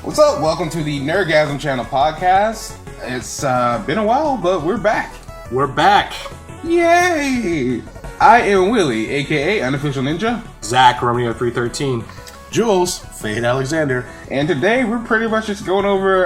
What's up? Welcome to the Nerdgasm channel podcast. It's been a while, but we're back. We're back. Yay! I am Willie, aka Unofficial Ninja. Zach, Romeo 313. Jules, Fade Alexander. And today we're pretty much just going over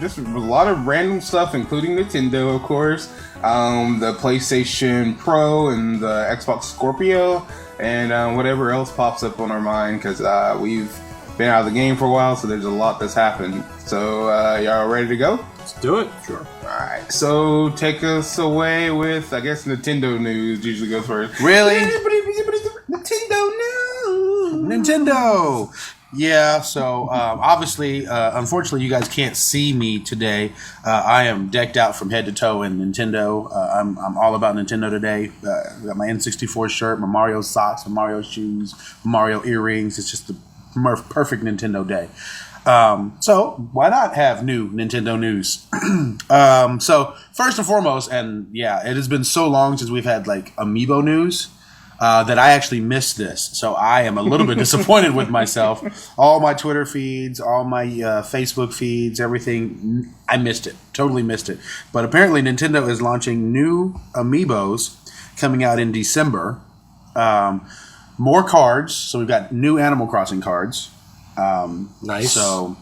just a lot of random stuff, including Nintendo, of course, the PlayStation Pro and the Xbox Scorpio, and whatever else pops up on our mind, because we've been out of the game for a while, so there's a lot that's happened. So, y'all ready to go? Let's do it. Sure. Alright, so take us away with, I guess, Nintendo news usually goes first. Really? Nintendo news! Nintendo! Yeah, so obviously, unfortunately, you guys can't see me today. I am decked out from head to toe in Nintendo. I'm all about Nintendo today. I got my N64 shirt, my Mario socks, my Mario shoes, Mario earrings. It's just the perfect Nintendo day. So why not have new Nintendo news? So first and foremost, and yeah, it has been so long since we've had like Amiibo news that I actually missed this. So I am a little bit disappointed with myself. All my Twitter feeds, all my Facebook feeds, everything, I missed it. Totally missed it. But apparently Nintendo is launching new Amiibos coming out in December. More cards. So we've got new Animal Crossing cards. Nice. So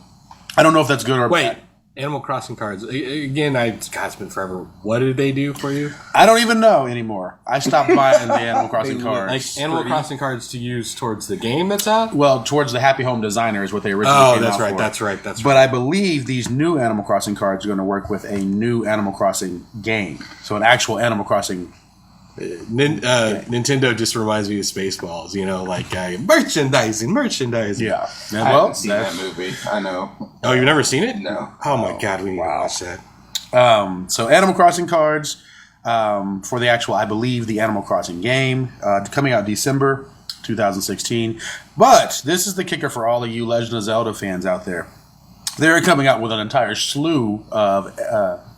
I don't know if that's good or bad. Wait, Animal Crossing cards. Again, it's been forever. What did they do for you? I don't even know anymore. I stopped buying the Animal Crossing cards. Like Animal Crossing cards to use towards the game that's out? Well, towards the Happy Home Designer is what they originally came out for. That's right. But I believe these new Animal Crossing cards are going to work with a new Animal Crossing game. So an actual Animal Crossing. Nintendo just reminds me of Spaceballs, like merchandising. Yeah. I haven't seen that movie. I know. Oh, you've never seen it? No. Oh my God, we need to watch that. So Animal Crossing cards for the actual, I believe, the Animal Crossing game coming out December 2016. But this is the kicker for all of you Legend of Zelda fans out there. They're coming out with an entire slew of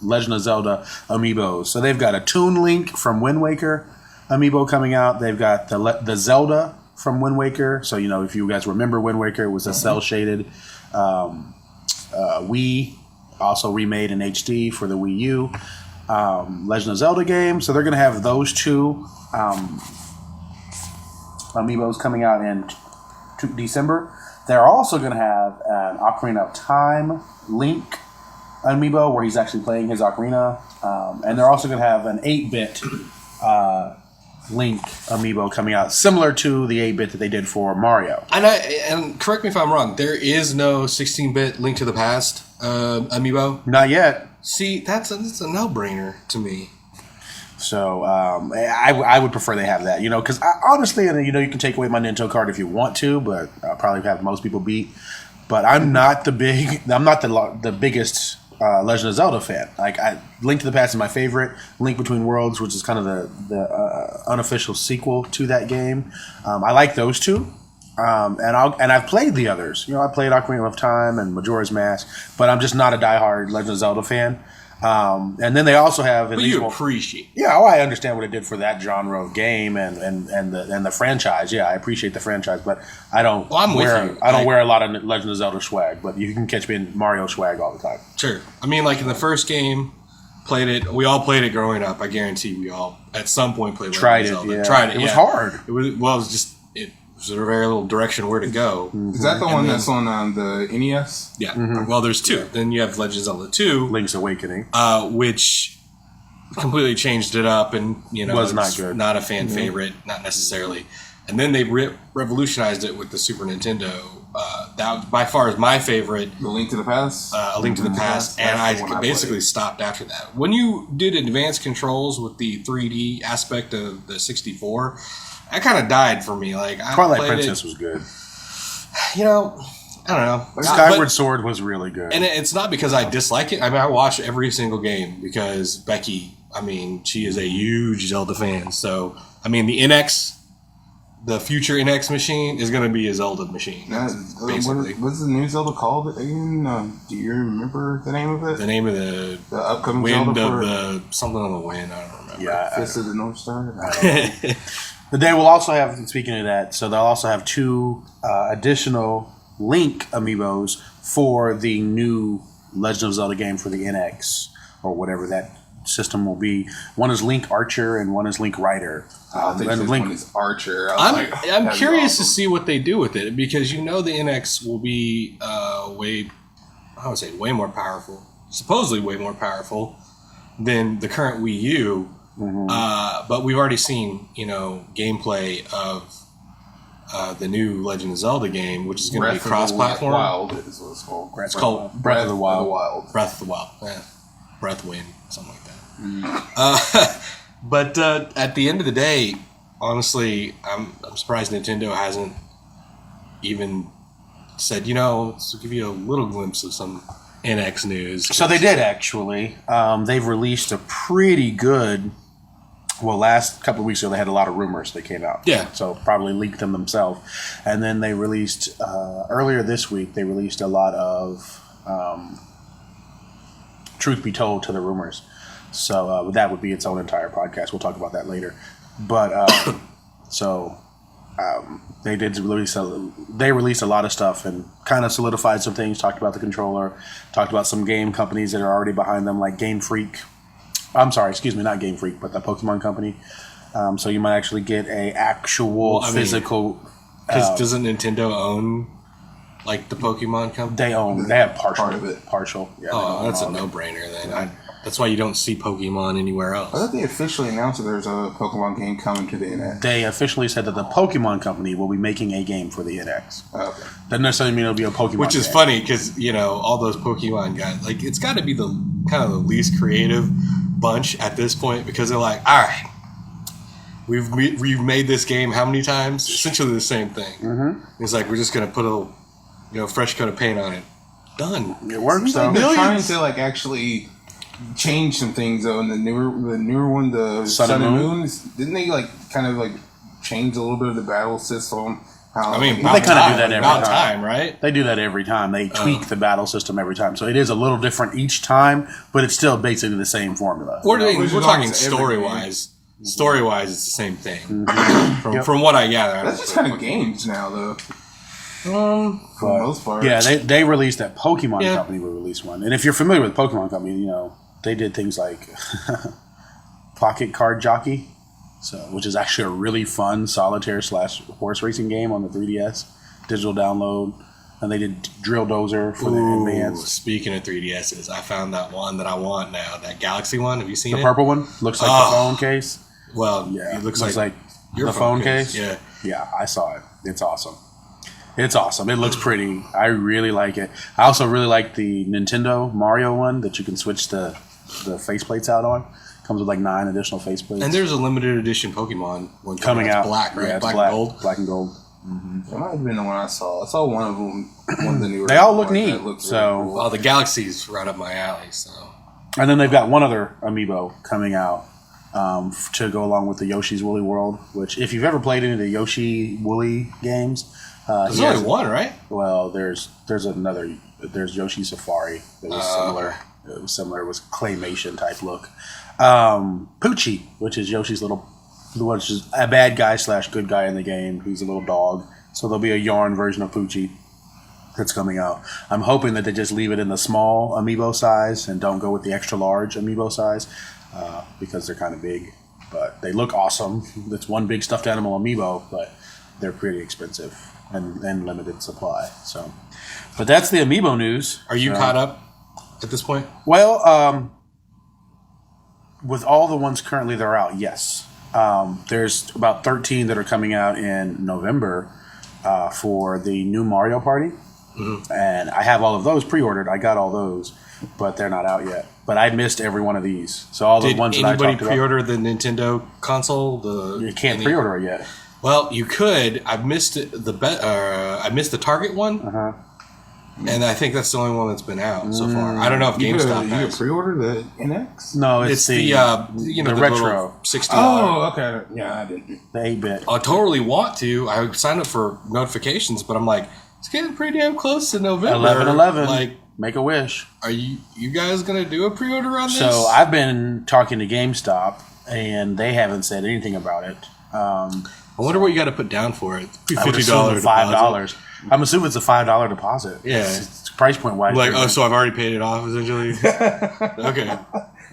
Legend of Zelda amiibos. So they've got a Toon Link from Wind Waker amiibo coming out. They've got the Zelda from Wind Waker. So, if you guys remember Wind Waker, it was a cel-shaded Wii, also remade in HD for the Wii U. Legend of Zelda game. So they're going to have those two amiibos coming out in December. They're also going to have an Ocarina of Time Link amiibo where he's actually playing his Ocarina. And they're also going to have an 8-bit Link amiibo coming out, similar to the 8-bit that they did for Mario. And correct me if I'm wrong, there is no 16-bit Link to the Past amiibo? Not yet. See, that's a no-brainer to me. So I would prefer they have that, because honestly, you can take away my Nintendo card if you want to, but I'll probably have most people beat. But I'm not the biggest Legend of Zelda fan. Like Link to the Past is my favorite. Link Between Worlds, which is kind of the unofficial sequel to that game. I like those two. And I've played the others. I played Ocarina of Time and Majora's Mask, but I'm just not a diehard Legend of Zelda fan. And then they also have. But you appreciate. Yeah, I understand what it did for that genre of game and the franchise. Yeah, I appreciate the franchise, but I don't. Well, I'm with you. I don't wear a lot of Legend of Zelda swag, but you can catch me in Mario swag all the time. Sure, I mean, like in the first game, played it. We all played it growing up. I guarantee we all at some point played. Tried it. It was hard. It was a very little direction where to go. Mm-hmm. Is that the one that's on the NES? Yeah. Mm-hmm. Well, there's two. Then you have Legend of Zelda 2. Link's Awakening. Which completely changed it up and, was not good. Not a fan favorite, not necessarily. And then they revolutionized it with the Super Nintendo. That by far is my favorite. The Link to the Past? A Link to the Past. And I basically stopped after that. When you did advanced controls with the 3D aspect of the 64... that kind of died for me. Like Twilight Princess was good. I don't know. Skyward Sword was really good. And it's not because I dislike it. I mean, I watch every single game because Becky, she is a huge Zelda fan. So, the future NX machine is going to be a Zelda machine. Basically. What's the new Zelda called again? Do you remember the name of it? The name of the upcoming Wind Zelda of the something on the Wind. I don't remember. Yeah, Fist of the North Star. But they will also have, speaking of that, so they'll also have two additional Link amiibos for the new Legend of Zelda game for the NX or whatever that system will be. One is Link Archer and one is Link Rider. I think this one is Archer. I'm curious to see what they do with it, because the NX will be way more powerful, supposedly way more powerful than the current Wii U. Mm-hmm. But we've already seen gameplay of the new Legend of Zelda game, which is going to be cross-platform. Wild is what it's called. It's called Breath of the Wild. Breath of the Wild. Yeah. Breath Wind, something like that. But at the end of the day, honestly, I'm surprised Nintendo hasn't even said, let's give you a little glimpse of some NX news. So they did, actually. They've released a pretty good... Well, last couple of weeks ago, they had a lot of rumors that came out. Yeah. So probably leaked them themselves. And then they released, earlier this week, they released a lot of truth be told to the rumors. So that would be its own entire podcast. We'll talk about that later. But they did release they released a lot of stuff and kind of solidified some things, talked about the controller, talked about some game companies that are already behind them, like Game Freak. I'm sorry, excuse me, not Game Freak, but the Pokemon Company. So you might actually get a actual physical... Because doesn't Nintendo own, like, the Pokemon Company? They have partial. Part of it. Partial. Yeah, that's a no-brainer then. That's why you don't see Pokemon anywhere else. I thought they officially announced that there's a Pokemon game coming to the NX. They officially said that the Pokemon Company will be making a game for the NX. Okay. Doesn't necessarily mean it'll be a Pokemon Which is game. funny, because, all those Pokemon guys, like, it's got to be the kind of the least creative bunch at this point, because they're like, all right, we've made this game how many times? Essentially the same thing. Mm-hmm. It's like, we're just going to put a fresh coat of paint on it. Done. It works, though. They're trying to, actually change some things, though. In the newer one, the Sun and Moon, didn't they, change a little bit of the battle system? They kind of do that every time, right? They do that every time. They tweak the battle system every time. So it is a little different each time, but it's still basically the same formula. We're talking story-wise. Story-wise, it's the same thing. Mm-hmm. From what I gather. That's just kind of games now, though. For the most part. Yeah, they released that. Pokemon Company will release one. And if you're familiar with Pokemon Company, they did things like Pocket Card Jockey. Which is actually a really fun solitaire/horse racing game on the 3DS, digital download, and they did Drill Dozer for the Advanced. Speaking of 3DSs, I found that one that I want now, that Galaxy one. Have you seen it? The purple one looks like the phone case. Well, yeah, it looks like your the phone case. Yeah, I saw it. It's awesome. It looks pretty. I really like it. I also really like the Nintendo Mario one that you can switch the faceplates out on. Comes with 9 additional faceplates. And there's a limited edition Pokemon one coming out. Black, right? Yeah, Black and gold. Black and gold. Mm-hmm. That might have been the one I saw. I saw one of them. One of the newer. They all look neat. Really cool. Well, the Galaxy's right up my alley. So. And then they've got one other amiibo coming out to go along with the Yoshi's Woolly World. Which, if you've ever played any of the Yoshi Woolly games, there's only one, right? Well, there's another. There's Yoshi Safari that was similar. It was similar. It was claymation type look. Poochie, which is Yoshi's which is a bad guy / good guy in the game. He's a little dog. So there'll be a yarn version of Poochie that's coming out. I'm hoping that they just leave it in the small amiibo size and don't go with the extra large amiibo size because they're kind of big. But they look awesome. It's one big stuffed animal amiibo, but they're pretty expensive and limited supply. So, but that's the amiibo news. Are you caught up at this point? Well, with all the ones currently that are out, yes. There's about 13 that are coming out in November for the new Mario Party. Mm-hmm. And I have all of those pre-ordered. I got all those, but they're not out yet. But I missed every one of these. So all the ones that I talked about. Did anybody pre-order the Nintendo console? You can't pre-order it yet. Well, you could. I missed I missed the Target one. Uh-huh. And I think that's the only one that's been out so far. I don't know if GameStop has. You can pre-order the NX? No, it's the retro. $60. Oh, okay. Yeah, I did. The 8-bit. I totally want to. I signed up for notifications, but I'm like, it's getting pretty damn close to November. 11/11. Like, make a wish. Are you guys going to do a pre-order on this? So I've been talking to GameStop, and they haven't said anything about it. I wonder what you got to put down for it. $50 $5. I'm assuming it's a $5 deposit. Yeah. It's price point wise. Like, oh, so I've already paid it off essentially. Okay.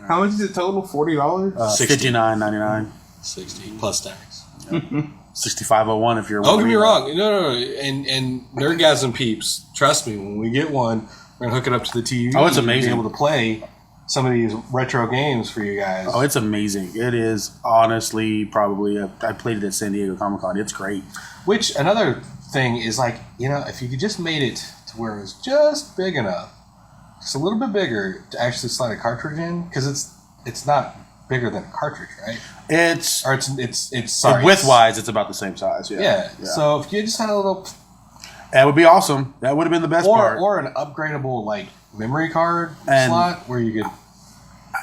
How much is it total? $40? $59.99. 60 plus tax. $65.01 if you're. Don't get me wrong. No. And Nerdgasm peeps, trust me, when we get one, we're gonna hook it up to the TV. Oh, it's amazing. And be able to play some of these retro games for you guys. Oh, it's amazing. It is honestly probably. I played it at San Diego Comic-Con. It's great. Which another thing is like, if you could just made it to where it was just big enough, just a little bit bigger to actually slide a cartridge in, because it's not bigger than a cartridge, right? It's sorry. Width-wise, it's about the same size. Yeah. So if you just had a little, that would be awesome. That would have been the best part. Or an upgradable like memory card slot where you could.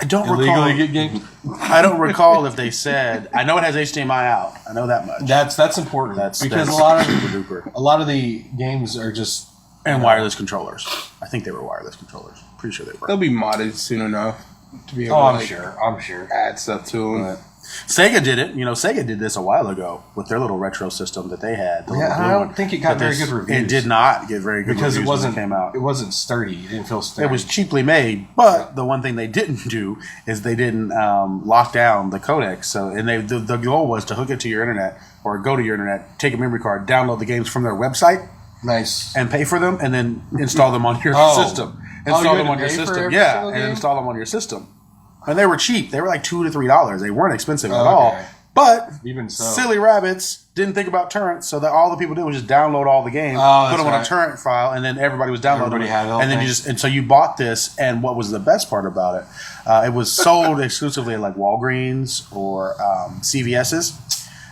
I don't illegally recall. get games. I don't recall if they said. I know it has HDMI out. I know that much. That's important. Because a lot of the games are just wireless controllers. I think they were wireless controllers. Pretty sure they were. They'll be modded soon enough to be able I'm to sure add stuff to them. Sega did it. Sega did this a while ago with their little retro system that they had. I don't think it got very good reviews. It did not get very good because reviews it when it came out. It wasn't sturdy. It didn't feel sturdy. It was cheaply made, but the one thing they didn't do is they didn't lock down the codecs. So, and the goal was to hook it to your internet or go to your internet, take a memory card, download the games from their website, and pay for them, and then install them on your system. Install them on your system, and install them on your system. And they were cheap. They were like $2 to $3. They weren't expensive at all. But even so, silly rabbits didn't think about torrents, so that all the people did was just download all the games, put them on a torrent file, and then everybody was downloading it. And then and so you bought this. And what was the best part about it? It was sold exclusively at like Walgreens or CVS's.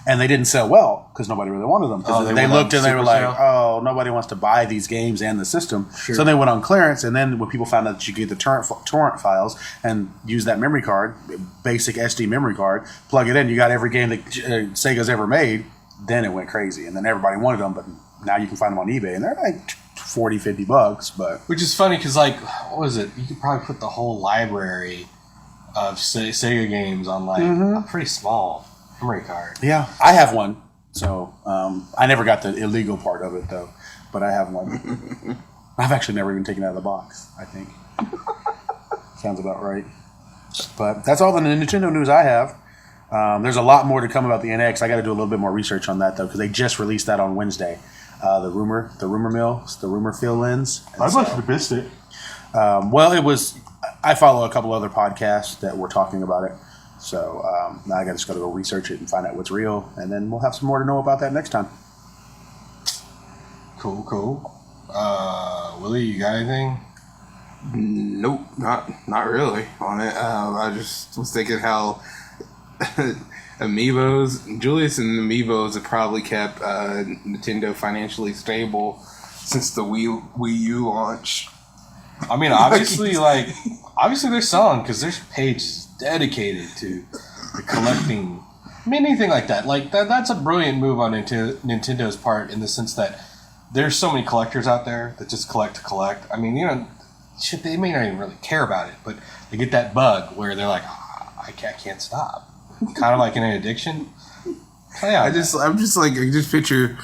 And they didn't sell well because nobody really wanted them. Because they looked and they were like, "Oh, nobody wants to buy these games and the system." Sure. So they went on clearance. And then when people found out that you could get the torrent files and use that memory card, basic SD memory card, plug it in, you got every game that Sega's ever made. Then it went crazy, and then everybody wanted them. But now you can find them on eBay, and they're like $40-$50. But which is funny because like, what was it? You could probably put the whole library of Sega games on like a pretty small memory card. Yeah, I have one. So I never got the illegal part of it though, but I have one. I've actually never even taken it out of the box. I think sounds about right. But that's all the Nintendo news I have. There's a lot more to come about the NX. I got to do a little bit more research on that though, because they just released that on Wednesday. The rumor fill lens. I must have missed it. Well, it was. I follow a couple other podcasts that were talking about it. So now I just got to go research it and find out what's real, and then we'll have some more to know about that next time. Cool. Willie, you got anything? Nope, not really on it. I just was thinking how Amiibos, Julius and Amiibos have probably kept Nintendo financially stable since the Wii U launch. I mean, obviously they're selling because there's pages dedicated to the collecting. I mean, anything like that. Like that's a brilliant move on Nintendo's part in the sense that there's so many collectors out there that just collect to collect. I mean, shit, they may not even really care about it, but they get that bug where they're like, I can't stop. Kind of like an addiction. So, yeah, I just picture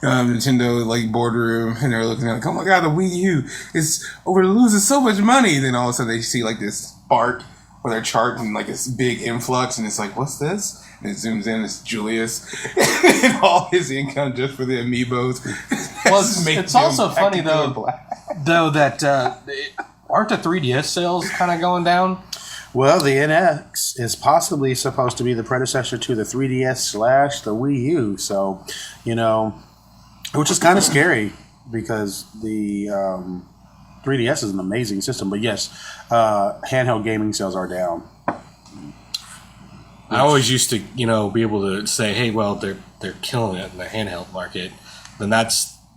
Nintendo like boardroom, and they're looking at like, oh my god, the Wii U is losing so much money. Then all of a sudden they see like this spark where they're charting like this big influx, and it's like, what's this? And it zooms in, it's Julius and all his income just for the Amiibos. Well, it's also funny though that aren't the 3DS sales kind of going down? Well, the NX is possibly supposed to be the predecessor to the 3DS / the Wii U. So, which is kind of scary because the 3DS is an amazing system. But yes, handheld gaming sales are down. I always used to, be able to say, hey, well, they're killing it in the handheld market. Then that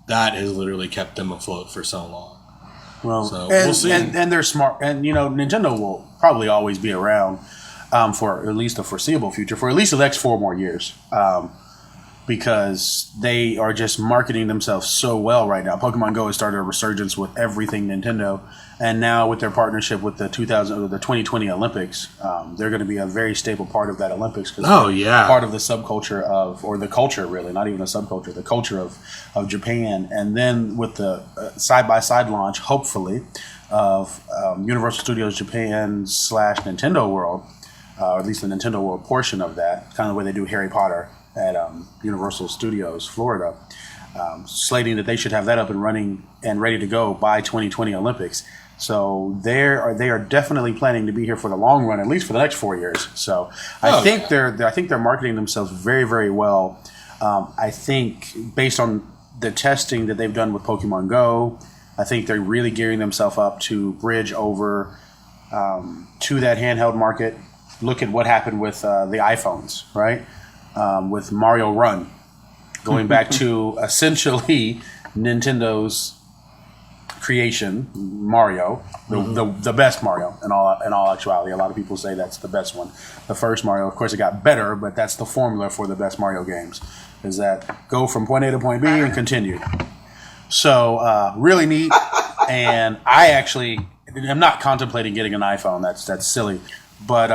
has literally kept them afloat for so long. Well, so we'll see. And they're smart. And, Nintendo will probably always be around for at least a foreseeable future, for at least the next 4 more years. because they are just marketing themselves so well right now. Pokemon Go has started a resurgence with everything Nintendo, and now with their partnership with the 2020 Olympics, they're going to be a very stable part of that Olympics. Cause part of the subculture or the culture, really, not even a subculture, the culture of Japan. And then with the side-by-side launch, hopefully, of Universal Studios Japan / Nintendo World, or at least the Nintendo World portion of that, kind of the way they do Harry Potter at Universal Studios Florida, slating that they should have that up and running and ready to go by 2020 Olympics. So they are definitely planning to be here for the long run, at least for the next 4 years. So I think they're marketing themselves very, very well. I think based on the testing that they've done with Pokemon Go, I think they're really gearing themselves up to bridge over to that handheld market. Look at what happened with the iPhones, right? With Mario Run, going back to essentially Nintendo's creation, Mario, the best Mario in all actuality. A lot of people say that's the best one. The first Mario, of course, it got better, but that's the formula for the best Mario games, is that go from point A to point B and continue. So really neat, and I'm not contemplating getting an iPhone. That's silly, but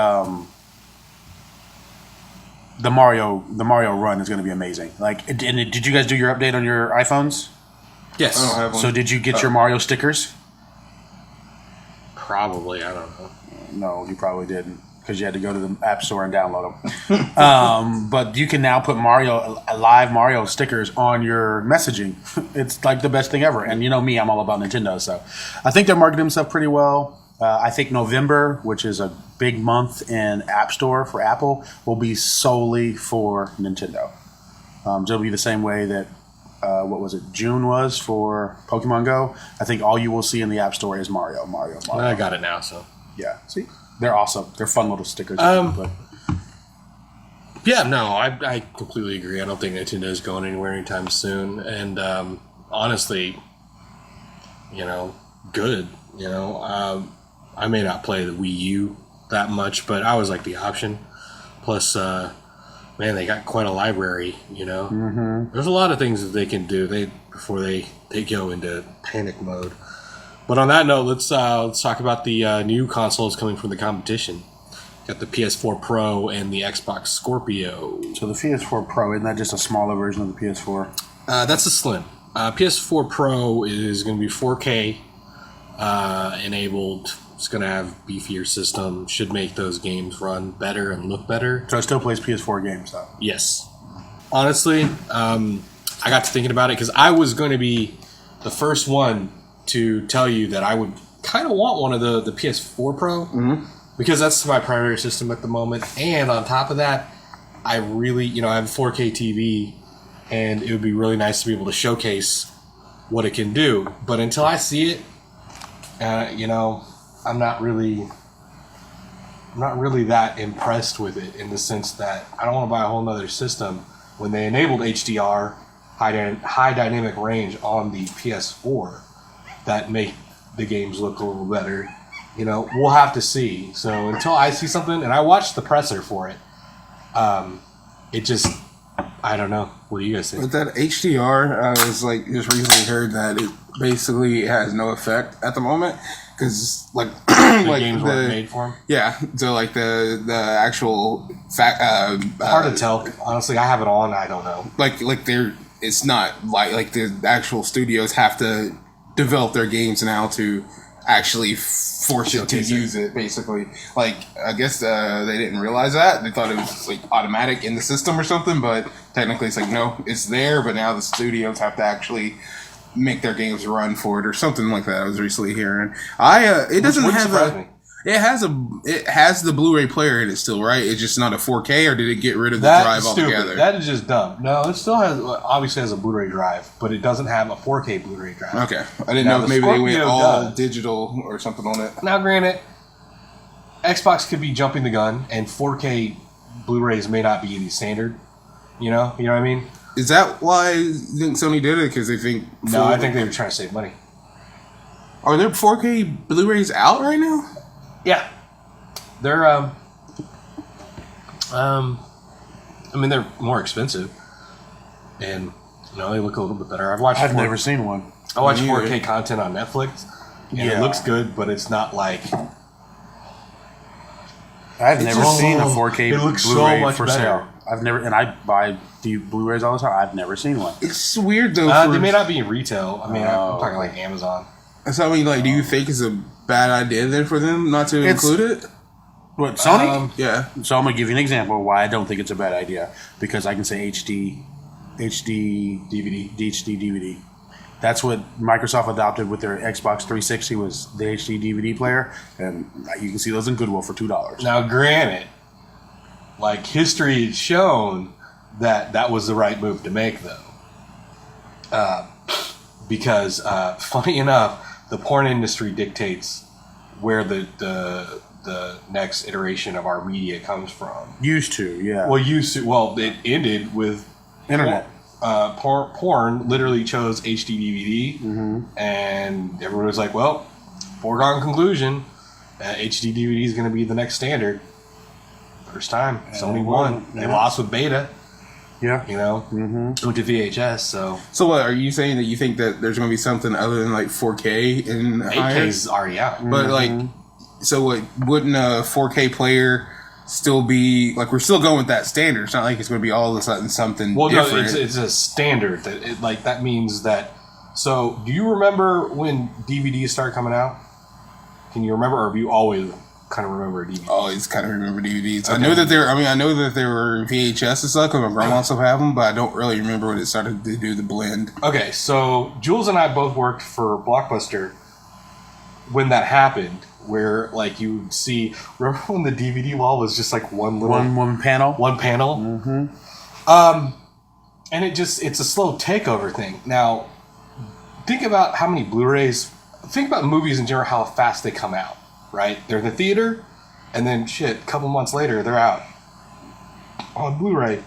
the Mario Run is going to be amazing. Like, did you guys do your update on your iPhones? Yes. I don't have one. So did you get your Mario stickers? Probably. I don't know. No, you probably didn't, because you had to go to the App Store and download them. But you can now put live Mario stickers on your messaging. It's like the best thing ever. And you know me, I'm all about Nintendo, so I think they're marketing themselves pretty well. I think November, which is a big month in App Store for Apple, will be solely for Nintendo. It'll be the same way that June was for Pokemon Go. I think all you will see in the App Store is Mario. I got it now, so yeah. See, they're awesome. They're fun little stickers. Yeah, no, I completely agree. I don't think Nintendo's going anywhere anytime soon. And honestly, good. I may not play the Wii U that much, but I always like the option. Plus, man, they got quite a library, Mm-hmm. There's a lot of things that they can do before they go into panic mode. But on that note, let's talk about the new consoles coming from the competition. Got the PS4 Pro and the Xbox Scorpio. So the PS4 Pro, isn't that just a smaller version of the PS4? That's a slim. PS4 Pro is going to be 4K enabled. It's going to have beefier system. Should make those games run better and look better. So it still plays PS4 games, though? Yes. Honestly, I got to thinking about it because I was going to be the first one to tell you that I would kind of want one of the PS4 Pro. Mm-hmm. Because that's my primary system at the moment. And on top of that, I really, I have a 4K TV, and it would be really nice to be able to showcase what it can do. But until I see it, I'm not really that impressed with it, in the sense that I don't want to buy a whole nother system when they enabled HDR, high dynamic range on the PS4 that make the games look a little better. We'll have to see. So until I see something, and I watched the presser for it, it just, I don't know. What do you guys think? With that HDR, I was just recently heard that it basically has no effect at the moment, because the games weren't made for them. Yeah, so the actual fact. Hard to tell. Honestly, I have it on. I don't know. It's not like the actual studios have to develop their games now to actually force you to use it, basically. I guess they didn't realize that. They thought it was automatic in the system or something, but technically it's no, it's there, but now the studios have to actually make their games run for it or something like that. I was recently hearing. It doesn't have it has the Blu-ray player in it still, right? It's just not a 4K, or did it get rid of the drive altogether? That is just dumb. No, it still obviously has a Blu-ray drive, but it doesn't have a 4K Blu-ray drive. Okay. I didn't know if maybe they went all digital or something on it. Now, granted, Xbox could be jumping the gun, and 4K Blu-rays may not be any standard. You know what I mean? Is that why you think Sony did it? Because they think... No, I think they were trying to save money. Are there 4K Blu-rays out right now? Yeah. They're, they're more expensive. and they look a little bit better. I've never seen one. I watch 4K content on Netflix, and it looks good, but it's not like. I've never seen a 4K it looks Blu-ray so much for better. sale. I've never, and I buy Blu-rays all the time. I've never seen one. It's weird though. They may not be in retail. I mean, I'm talking like Amazon. So I mean, like, do you think it's a bad idea then for them not to include it? What, Sony? Yeah. So I'm gonna give you an example of why I don't think it's a bad idea, because I can say HD DVD. That's what Microsoft adopted with their Xbox 360 was the HD DVD player, and you can see those in Goodwill for $2. Now, granted, like history has shown that was the right move to make, though, because funny enough, the porn industry dictates where the next iteration of our media comes from. Used to, yeah. Well, it ended with Internet. Porn literally chose HD DVD, and everyone was like, well, foregone conclusion, HD DVD is going to be the next standard. First time. Sony won. They lost with beta. Yeah. Went to VHS, So what, are you saying that you think that there's going to be something other than like 4K in 8K is already out. But like, so what, wouldn't a 4K player still be, like, we're still going with that standard? It's not like it's going to be all of a sudden something different. No, it's a standard. That means that. So, do you remember when DVDs started coming out? Can you remember, or have you always kind of remember DVDs? Always kind of remember DVDs. Okay. I know that there were VHS and stuff, because my grandma still have them, but I don't really remember when it started to do the blend. Okay, so Jules and I both worked for Blockbuster when that happened, where like you would see. Remember when the DVD wall was just like one panel? One panel. And it's a slow takeover thing. Now, think about how many Blu-rays. Think about movies in general, how fast they come out. Right? They're in the theater, and then a couple months later, they're out on Blu-ray.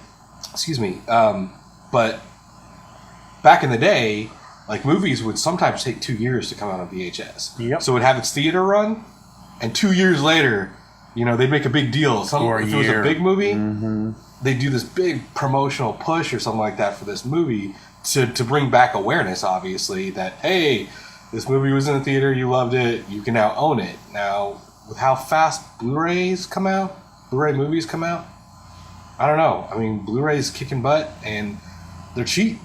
Excuse me. But back in the day, like movies would sometimes take 2 years to come out on VHS. Yep. So it would have its theater run, and 2 years later, they'd make a big deal. If it was a big movie, they'd do this big promotional push or something like that for this movie to bring back awareness, obviously, that, hey, this movie was in the theater, you loved it, you can now own it. Now, with how fast Blu-ray movies come out, I don't know. I mean, Blu-ray's kicking butt, and they're cheap.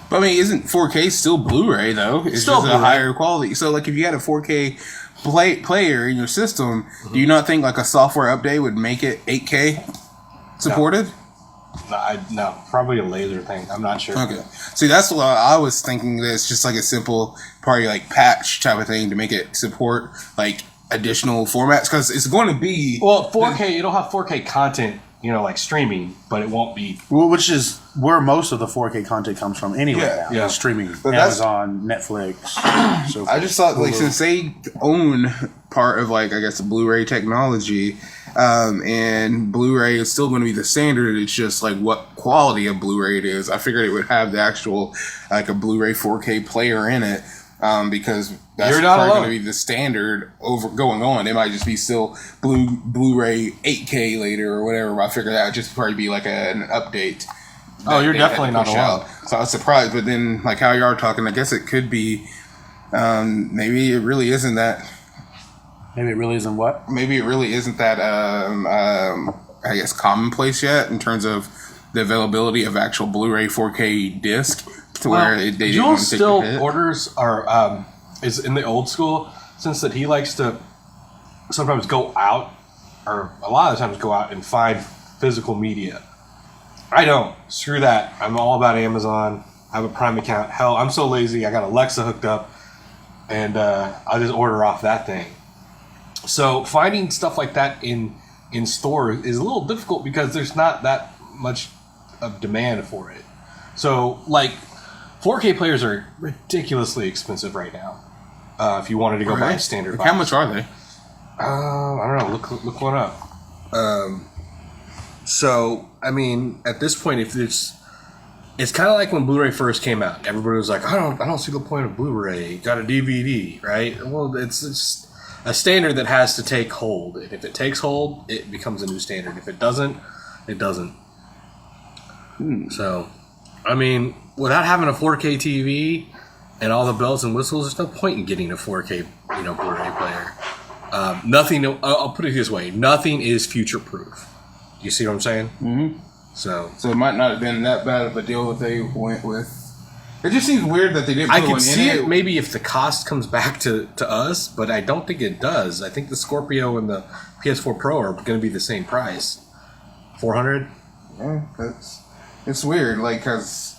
But I mean, isn't 4K still Blu-ray, though? It's still just Blu-ray. a higher quality. So, like, if you had a 4K player in your system, do you not think, like, a software update would make it 8K supported? No, probably a laser thing. I'm not sure. Okay. See, that's what I was thinking, that it's just like a simple, probably like patch type of thing to make it support like additional formats, because it's going to be... Well, 4K, it'll have 4K content, like streaming, but it won't be... Well, which is where most of the 4K content comes from anyway now. Yeah. Streaming. But Amazon, Netflix. So I just thought, like, since they own part of, like, I guess, the Blu-ray technology, and Blu-ray is still going to be the standard, it's just, like, what quality of Blu-ray it is. I figured it would have the actual, like, a Blu-ray 4K player in it, because that's probably going to be the standard going on. It might just be still Blu-ray 8K later or whatever, but I figured that would just probably be, like, an update. Oh, you're definitely not alone. So I was surprised, but then, like how you are talking, I guess it could be, maybe it really isn't that. Maybe it really isn't what? Maybe it really isn't that, I guess, commonplace yet in terms of the availability of actual Blu-ray 4K disc, to where they didn't Joule want to take still the hit. orders is in the old school, since that he likes to sometimes go out, or a lot of the times go out and find physical media. I don't. Screw that. I'm all about Amazon. I have a Prime account. Hell, I'm so lazy. I got Alexa hooked up, and I'll just order off that thing. So finding stuff like that in stores is a little difficult because there's not that much of demand for it. So, like, 4K players are ridiculously expensive right now. If you wanted to go buy a standard box. How much are they? I don't know. Look one up. So, I mean, at this point, if it's kind of like when Blu-ray first came out. Everybody was like, I don't see the point of Blu-ray. You got a DVD, right? Well, it's a standard that has to take hold. And if it takes hold, it becomes a new standard. If it doesn't, it doesn't. So, I mean, without having a 4K TV and all the bells and whistles, there's no point in getting a 4K, Blu-ray player. Nothing. I'll put it this way: nothing is future-proof. You see what I'm saying? Mm-hmm. So it might not have been that bad of a deal that they went with. It just seems weird that they didn't. I could see it maybe if the cost comes back to us, but I don't think it does. I think the Scorpio and the PS4 Pro are going to be the same price, $400. Yeah, it's weird, because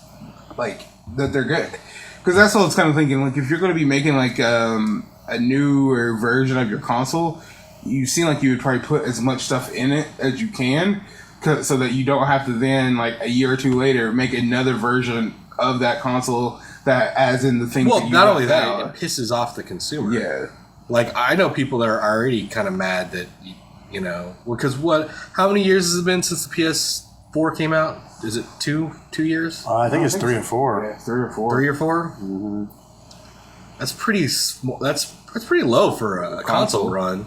that they're good. Because that's what I was kind of thinking. Like, if you're going to be making a newer version of your console, you seem like you would probably put as much stuff in it as you can, so that you don't have to then, a year or two later, make another version of that console that adds in the things. Well, that you not only that, out. it pisses off the consumer. Yeah. I know people that are already kind of mad that, because how many years has it been since the PS4 came out? Is it two years? I think it's 3 or 4. Yeah, 3 or 4. 3 or 4? Mm-hmm. That's pretty small. That's pretty low for a console run.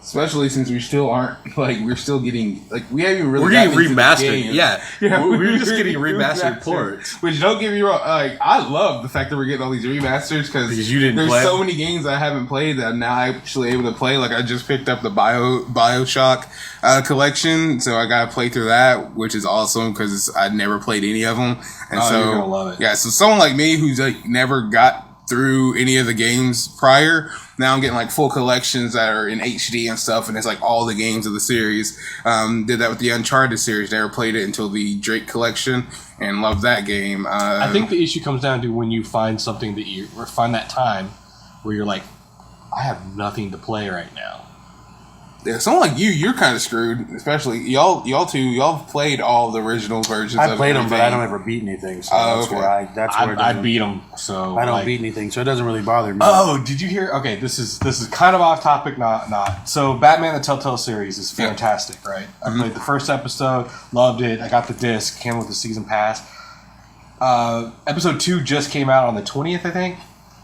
Especially since we still aren't, we're still getting, we haven't even really We're getting remastered. Yeah. We're just getting remastered remastered ports. Which, don't get me wrong, I love the fact that we're getting all these remasters because you didn't there's play so many games I haven't played that I'm now actually able to play. I just picked up the Bioshock collection, so I got to play through that, which is awesome because I'd never played any of them. And so, you're gonna love it. Yeah, so someone like me who's never got through any of the games prior, now I'm getting full collections that are in HD and stuff, and it's all the games of the series. Did that with the Uncharted series. Never played it until the Drake collection and loved that game. I think the issue comes down to when you find something or find that time where you're I have nothing to play right now. Yeah, someone like you're kind of screwed. Especially y'all played all the original versions. I played them, but I don't ever beat anything. So I beat them. So I don't beat anything, so it doesn't really bother me. Oh, did you hear? Okay, this is kind of off topic. Not. So Batman the Telltale series is fantastic, right? I played the first episode, loved it. I got the disc, came with the season pass. Episode 2 just came out on the 20th, I think,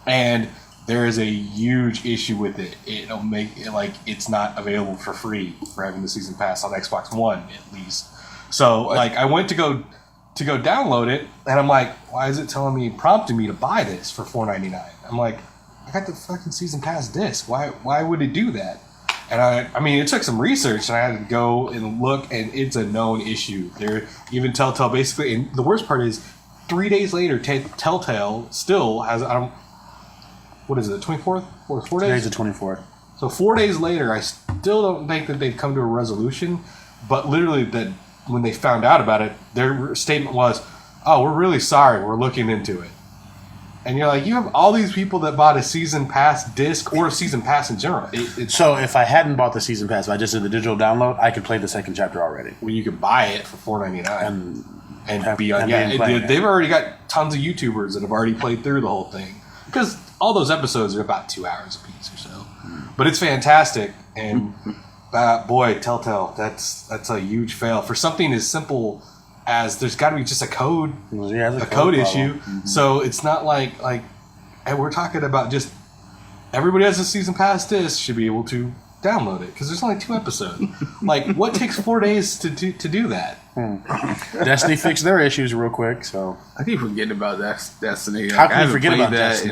and there is a huge issue with it. It'll make it it's not available for free for having the season pass on Xbox One at least. So I went to go download it, and I'm why is it prompting me to buy this for $4.99? I'm I got the fucking season pass disc. Why would it do that? And I mean, it took some research, and I had to go and look, and it's a known issue. Even Telltale basically, and the worst part is, 3 days later, Telltale still has what is it, the 24th? 4 days? Today's the 24th. So 4 days later, I still don't think that they've come to a resolution. But literally, that when they found out about it, their statement was, "Oh, we're really sorry. We're looking into it." And you're you have all these people that bought a season pass disc or a season pass in general. So if I hadn't bought the season pass, if I just did the digital download, I could play the second chapter already. Well, you could buy it for $4.99 and be on. They've already got tons of YouTubers that have already played through the whole thing because all those episodes are about 2 hours a piece or so. But it's fantastic, and boy, Telltale, that's a huge fail for something as simple as there's got to be just a code, a code issue. Mm-hmm. So it's not and we're talking about just everybody has a season pass disc should be able to download it because there's only 2 episodes. What takes 4 days to do that? Destiny fixed their issues real quick, so I keep forgetting about that Destiny. How can you forget about that?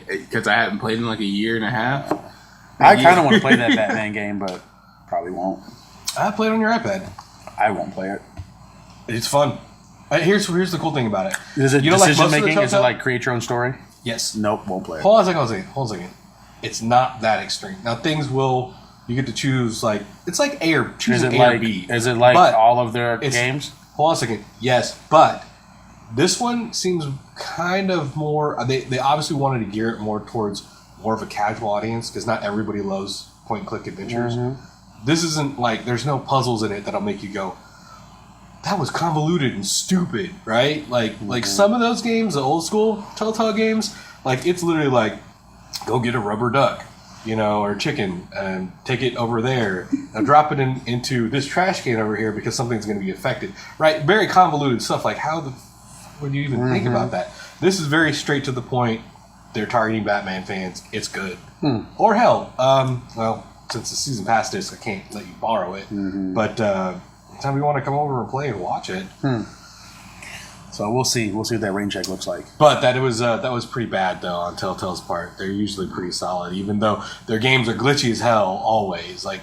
Because I haven't played in a year and a half. I kind of want to play that Batman game, but probably won't. I play it on your iPad. I won't play it. It's fun. Here's the cool thing about it. Is it decision making? Is it create your own story? Yes. Nope, won't play it. Hold on a second. It's not that extreme. Now you get to choose it's like A or choosing A or B. Is it all of their games? Hold on a second. Yes, but this one seems kind of more. They obviously wanted to gear it more towards more of a casual audience because not everybody loves point and click adventures. Mm-hmm. This isn't there's no puzzles in it that'll make you go, that was convoluted and stupid, right? Like some of those games, the old school Telltale games, it's literally go get a rubber duck, or chicken, and take it over there. Now drop it into this trash can over here because something's going to be affected, right? Very convoluted stuff. How the fuck would you even think about that? This is very straight to the point. They're targeting Batman fans. It's good. Or hell, since the season pass disc, I can't let you borrow it. Mm-hmm. But anytime you want to come over and play and watch it. So So we'll see. We'll see what that rain check looks like. But that was pretty bad though on Telltale's part. They're usually pretty solid, even though their games are glitchy as hell always. Like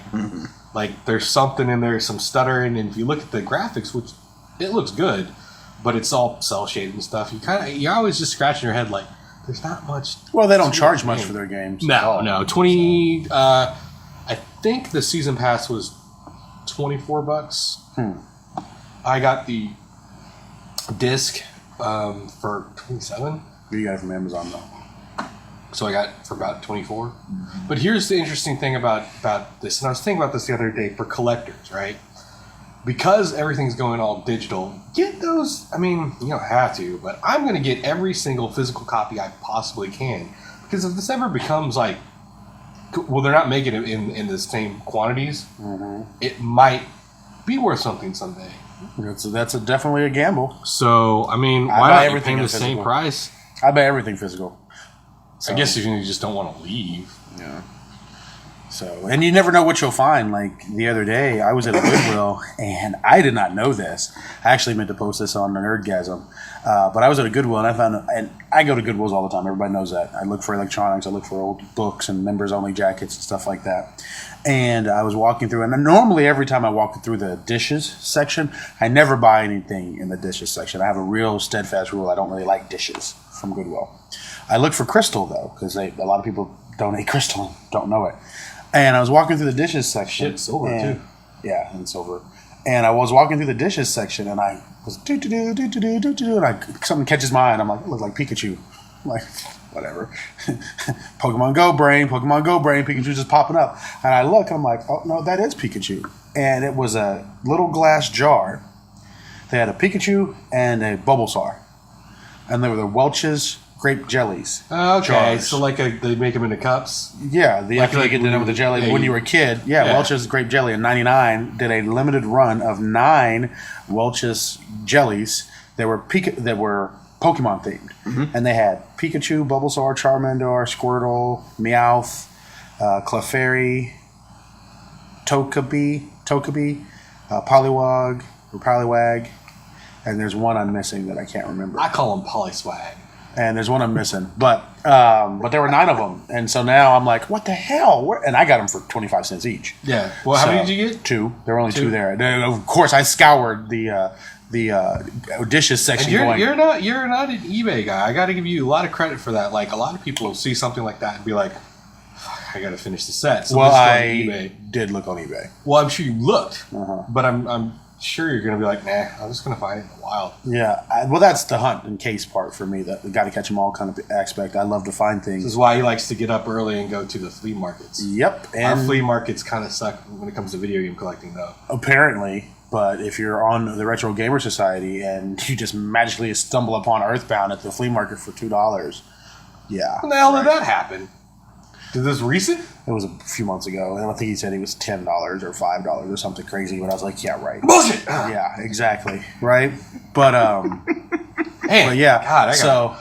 there's something in there, some stuttering, and if you look at the graphics, which it looks good, but it's all cell shaded and stuff. You're always just scratching your head like there's not much. Well, they don't charge much for their games. No, 20. I think the season pass was $24. I got the disc for 27. You got it from Amazon though. So I got for about 24. But here's the interesting thing about this, and I was thinking about this the other day for collectors, right? Because everything's going all digital, get those. I mean, you don't have to, but I'm going to get every single physical copy I possibly can. Because if this ever becomes like, well, they're not making it in the same quantities, it might be worth something someday. That's definitely a gamble. So, I mean, I why buy not everything pay the physical. same price? I buy everything physical. So, I guess if you just don't want to leave. Yeah. So, and you never know what you'll find. Like the other day, I was at a Goodwill, and I did not know this. I actually meant to post this on the Nerdgasm, but I was at a Goodwill, and I found, and I go to Goodwills all the time. Everybody knows that. I look for electronics, I look for old books and members-only jackets and stuff like that. And I was walking through, and normally every time I walk through the dishes section, I never buy anything in the dishes section. I have a real steadfast rule. I don't really like dishes from Goodwill. I look for crystal, though, because a lot of people donate crystal and don't know it. And I was walking through the dishes section. Shit, silver, too. Yeah, and silver. And I was walking through the dishes section, and I was and something catches my eye, and I'm like, it looks like Pikachu. I'm like, whatever. Pokemon Go brain, Pikachu's just popping up. And I look, and I'm like, oh, no, that is Pikachu. And it was a little glass jar. They had a Pikachu and a Bulbasaur. And they were the Welch's grape jellies. Okay, jars. so like they make them into cups? Yeah, after you get to know with the jelly. yeah, When you were a kid, Welch's grape jelly in '99 did a limited run of 9 Welch's jellies that were Pokemon themed, and they had Pikachu, Bulbasaur, Charmander, Squirtle, Meowth, Clefairy, Togepi, Poliwag, and there's one I'm missing that I can't remember. I call them Polyswag. And there's one I'm missing, but there were 9 of them, and so now I'm like, what the hell? And I got them for 25 cents each. Yeah. Well, how many did you get? 2. There were only 2 there. And of course, I scoured the dishes section. And you're not an eBay guy. I got to give you a lot of credit for that. Like a lot of people see something like that and be like, "Fuck, I got to finish the set." So well, I eBay. did look on eBay. Well, I'm sure you looked, but I'm sure you're going to be like, nah, I'm just going to find it in the wild. Yeah, well, that's the hunt and case part for me. That got to catch them all kind of aspect. I love to find things. This is why he likes to get up early and go to the flea markets. Yep, and our flea markets kind of suck when it comes to video game collecting, though. Apparently, but if you're on the Retro Gamer Society and you just magically stumble upon Earthbound at the flea market for $2, yeah. When the hell did that happen? Is this recent? It was a few months ago, and I think he said he was $10 or $5 or something crazy. But I was like, yeah, right. Bullshit. Yeah, exactly, right. But Man, but yeah. God,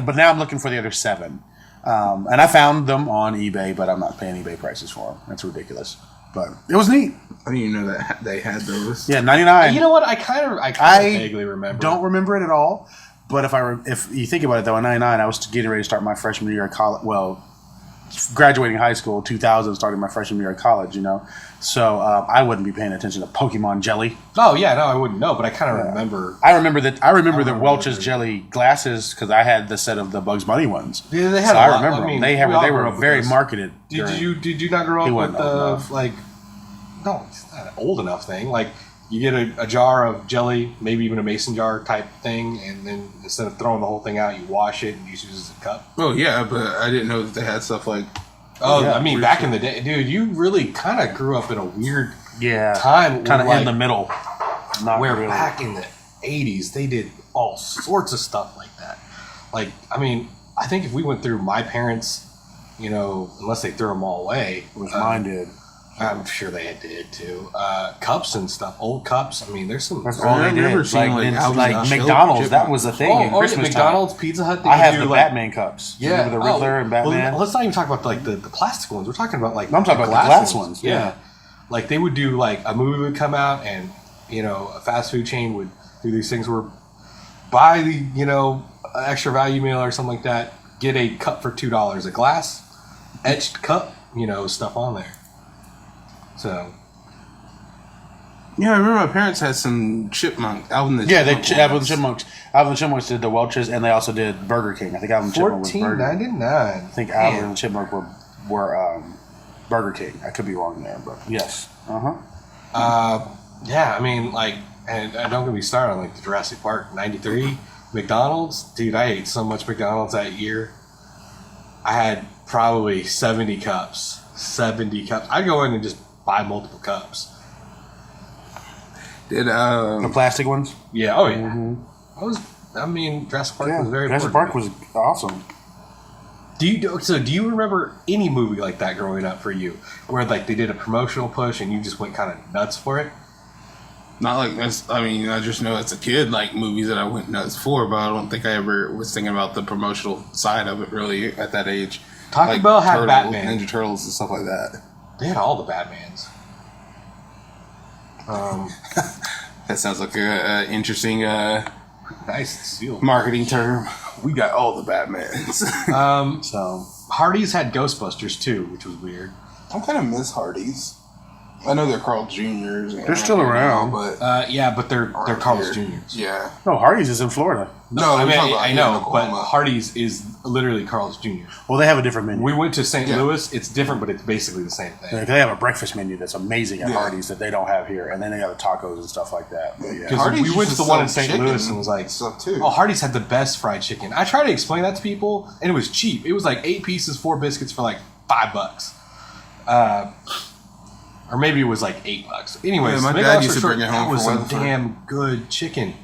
but now I'm looking for the other 7, and I found them on eBay, but I'm not paying eBay prices for them. That's ridiculous. But it was neat. I didn't even know that they had those. Yeah, 99. You know what? I kind of vaguely remember. Don't remember it at all. But if you think about it, though, in '99, I was getting ready to start my freshman year of college. Well, graduating high school, 2000, starting my freshman year of college. So I wouldn't be paying attention to Pokemon jelly. Oh yeah, no, I wouldn't know, but I kind of remember. I remember the Welch's jelly glasses because I had the set of the Bugs Bunny ones. Yeah, they had. So I remember them. mean, they were very marketed. Did you not grow up with the like? No, it's not an old enough thing. Like you get a jar of jelly, maybe even a mason jar type thing, and then instead of throwing the whole thing out, you wash it and use it as a cup. Oh yeah, but I didn't know that they had stuff like. Oh, yeah, I mean, back in the day, dude, you really kind of grew up in a weird time, kind of in the middle. Not where really. back in the 80s, they did all sorts of stuff like that. Like, I mean, I think if we went through my parents, unless they threw them all away, which mine did. I'm sure they did too. Cups and stuff, old cups. I mean, there's some. That's all they never did. seen Like McDonald's, that was the thing. In Christmas McDonald's, time. Pizza Hut. I have the Batman cups. Yeah, remember the Riddler and Batman. Well, let's not even talk about like the plastic ones. We're talking about like I'm talking about the glass ones. Yeah, like they would do like a movie would come out, and a fast food chain would do these things where buy the extra value meal or something like that. Get a cup for $2, a glass etched cup, stuff on there. So. Yeah, I remember my parents had some chipmunk. Alvin the Chipmunks. Alvin the Chipmunks did the Welch's, and they also did Burger King. I think Alvin the Chipmunk was Burger King. $14.99. I think Alvin and the Chipmunk were Burger King. I could be wrong there, but yes. Yeah, I mean, and don't get me started on the Jurassic Park '93 McDonald's. Dude, I ate so much McDonald's that year. I had probably 70 cups. 70 cups. I'd go in and just buy multiple cups. Did the plastic ones? Yeah. Oh yeah. Mm-hmm. Jurassic Park was very. Jurassic Park was awesome. Do you remember any movie like that growing up for you, where they did a promotional push and you just went kind of nuts for it? Not like this. I mean, I just know as a kid, movies that I went nuts for, but I don't think I ever was thinking about the promotional side of it really at that age. Taco Bell had Batman, Ninja Turtles, and stuff like that. They had all the Batmans. That sounds like a interesting nice seal marketing term. We got all the Batmans. So Hardee's had Ghostbusters too, which was weird. I kind of miss Hardee's. I know they're Carl's Juniors. They're still around, but but they're Carl's Juniors. Yeah. No, Hardee's is in Florida. No, I know, but Hardee's is literally Carl's Jr. Well, they have a different menu. We went to St. Louis. It's different, but it's basically the same thing. They have a breakfast menu that's amazing at Hardee's that they don't have here, and then they have the tacos and stuff like that. Because we went to the one in St. Louis and was like, oh, Hardee's had the best fried chicken. I tried to explain that to people, and it was cheap. It was 8 pieces, 4 biscuits for $5. Or maybe it was $8. Anyways, my dad used to bring it home. That was some damn good chicken.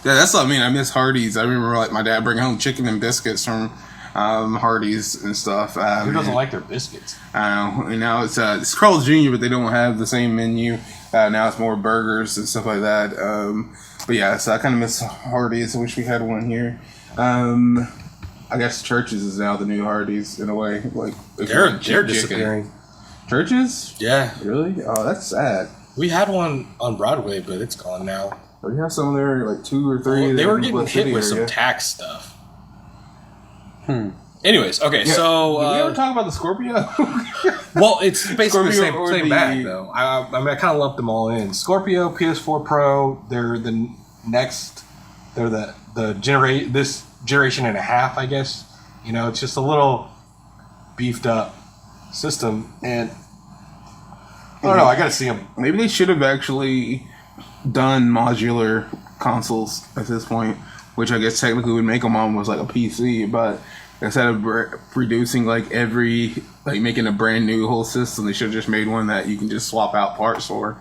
Yeah, that's what I mean. I miss Hardee's. I remember my dad bringing home chicken and biscuits from Hardee's and stuff. Who doesn't like their biscuits? I don't know. And now it's Carl's Jr., but they don't have the same menu. Now it's more burgers and stuff like that. But yeah, so I kind of miss Hardee's. I wish we had one here. I guess Church's is now the new Hardee's in a way. They're disappearing. Church's? Yeah. Really? Oh, that's sad. We had one on Broadway, but it's gone now. We have some there, 2 or 3. Well, they were getting hit with some tax stuff. Anyways, okay, so... Did we ever talk about the Scorpio? Well, it's basically the same bag, though. I kind of lumped them all in. Scorpio, PS4 Pro, they're the next... They're this generation and a half, I guess. It's just a little beefed up system, and... I don't know, I gotta see them. Maybe they should have actually done modular consoles at this point, which I guess technically would make them almost like a PC, but instead of producing making a brand new whole system, they should have just made one that you can just swap out parts for,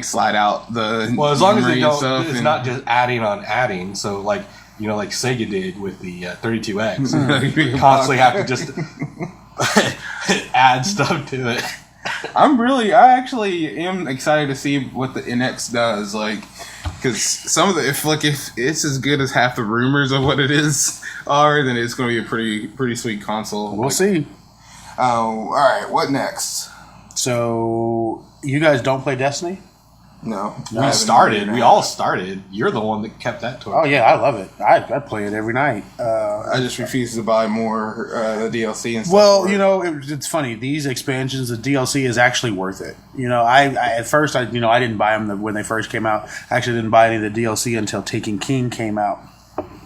slide out the as long as they don't, it's not just adding on adding. So like Sega did with the 32X, you constantly have to just add stuff to it. I actually am excited to see what the NX does, because some of if it's as good as half the rumors of what it are, then it's going to be a pretty sweet console. We'll see. All right, what next? So you guys don't play Destiny? No. We started. We all started. You're the one that kept that to us. Oh, yeah, I love it. I play it every night. I just refuse to buy more DLC and stuff. Well, it's funny. These expansions, the DLC is actually worth it. I at first, I didn't buy them when they first came out. I actually didn't buy any of the DLC until Taken King came out.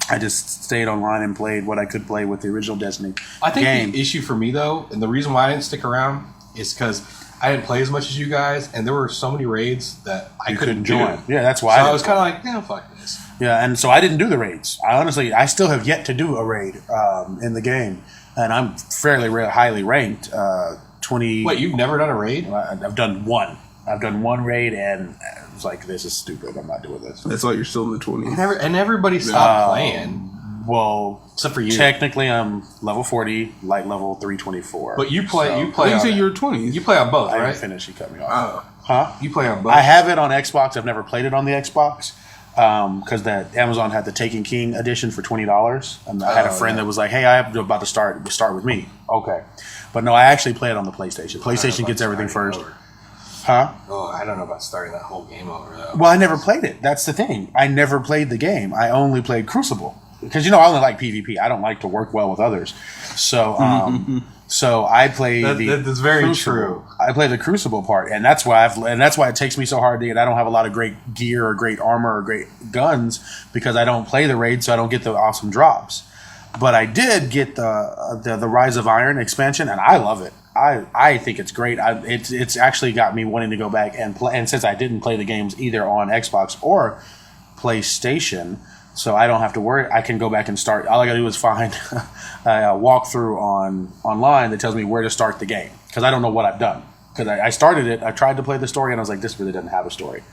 I just stayed online and played what I could play with the original Destiny I think game. The issue for me, though, and the reason why I didn't stick around is because I didn't play as much as you guys, and there were so many raids that I couldn't join. Yeah, that's why. So I was kind of like, fuck this. Yeah, and so I didn't do the raids. I still have yet to do a raid in the game, and I'm fairly highly ranked. 20. Wait, you've never done a raid? I've done one. I've done one raid, and it was like, this is stupid. I'm not doing this. That's why you're still in the 20s. And everybody stopped playing. Well, except for you. Technically, I'm level 40, light level 324. But you play. I didn't say you were 20s. You play on both, I right? didn't finish. You cut me off. Huh? You play on both. I have it on Xbox. I've never played it on the Xbox because that Amazon had the Taken King edition for $20, and I had a friend that was like, "Hey, I'm about to start with me." Okay, but no, I actually play it on the PlayStation. PlayStation gets everything first. Huh? Oh, I don't know about starting that whole game over though. Well, I never played it. That's the thing. I never played the game. I only played Crucible because I only like PvP. I don't like to work well with others. So, so I play that's very Crucible. true. I play the Crucible part, and that's why it takes me so hard to get. I don't have a lot of great gear or great armor or great guns because I don't play the raid, so I don't get the awesome drops. But I did get the Rise of Iron expansion, and I love it. I think it's great. It's actually got me wanting to go back and play. And since I didn't play the games either on Xbox or PlayStation, so I don't have to worry. I can go back and start. All I got to do is find a walkthrough online that tells me where to start the game because I don't know what I've done. Because I started it, I tried to play the story, and I was like, this really doesn't have a story.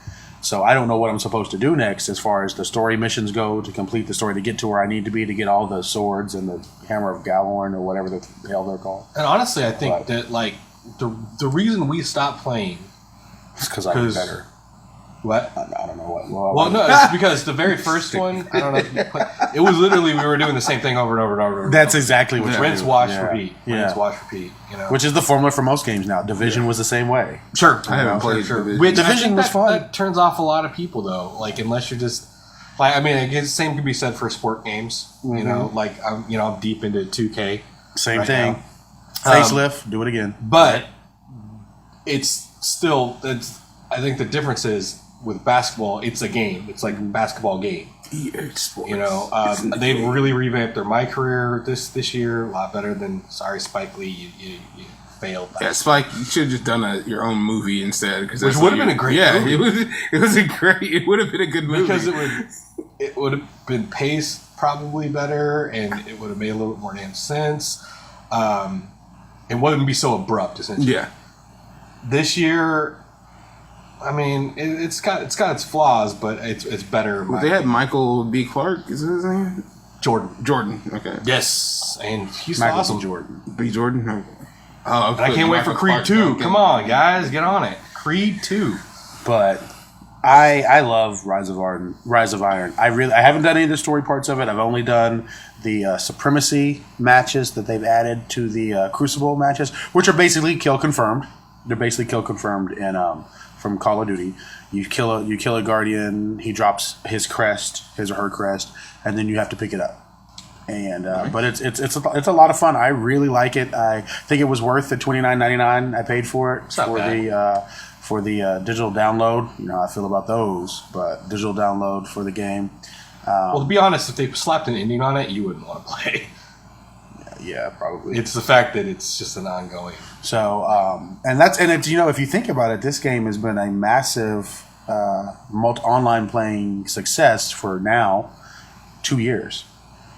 So I don't know what I'm supposed to do next as far as the story missions go to complete the story to get to where I need to be to get all the swords and the Hammer of Galorn or whatever the hell they're called. And honestly, I think that like the reason we stopped playing is because I was better. What? I don't know what. Well, no, it's because the very first one, I don't know if you played, it was literally we were doing the same thing over and over and over. That's exactly what rinse, wash, repeat. Yeah. Rinse, wash, repeat. Which is the formula for most games now. Division was the same way. Sure, I haven't played Division. Which Division was fun. That turns off a lot of people though. Like unless you're just like, I mean, I guess the same could be said for sport games. You know, like I'm deep into 2K. Same right thing. now. Facelift, do it again. But it's still. I think the difference is with basketball, it's a game. It's like a basketball game. EA Sports. They've really revamped their My Career this year a lot better than. Sorry, Spike Lee, you failed. Yeah, Spike, you should have just done your own movie instead. Which would have been a great movie. It was a great. It would have been a good movie because it would have been paced probably better, and it would have made a little bit more damn sense. It wouldn't be so abrupt, essentially. Yeah. This year, I mean, it's got its flaws, but it's better. Well, they had Michael B. Clark. Is that his name? Jordan. Okay. Yes, and he's Michael awesome. Jordan. B. Jordan. Okay. Oh, I can't wait for Creed 2. Come on, guys, get on it. Creed 2. But I love Rise of Iron. I haven't done any of the story parts of it. I've only done the Supremacy matches that they've added to the Crucible matches, which are basically kill confirmed. They're basically kill confirmed in from Call of Duty. You kill a Guardian, he drops his or her crest, and then you have to pick it up. And but it's a lot of fun. I really like it. I think it was worth the $29.99 I paid for it for the digital download. You know how I feel about those, but digital download for the game. Well, to be honest, if they slapped an ending on it, you wouldn't want to play. Yeah, probably. It's the fact that it's just an ongoing. So, if you think about it, this game has been a massive online playing success for now 2 years.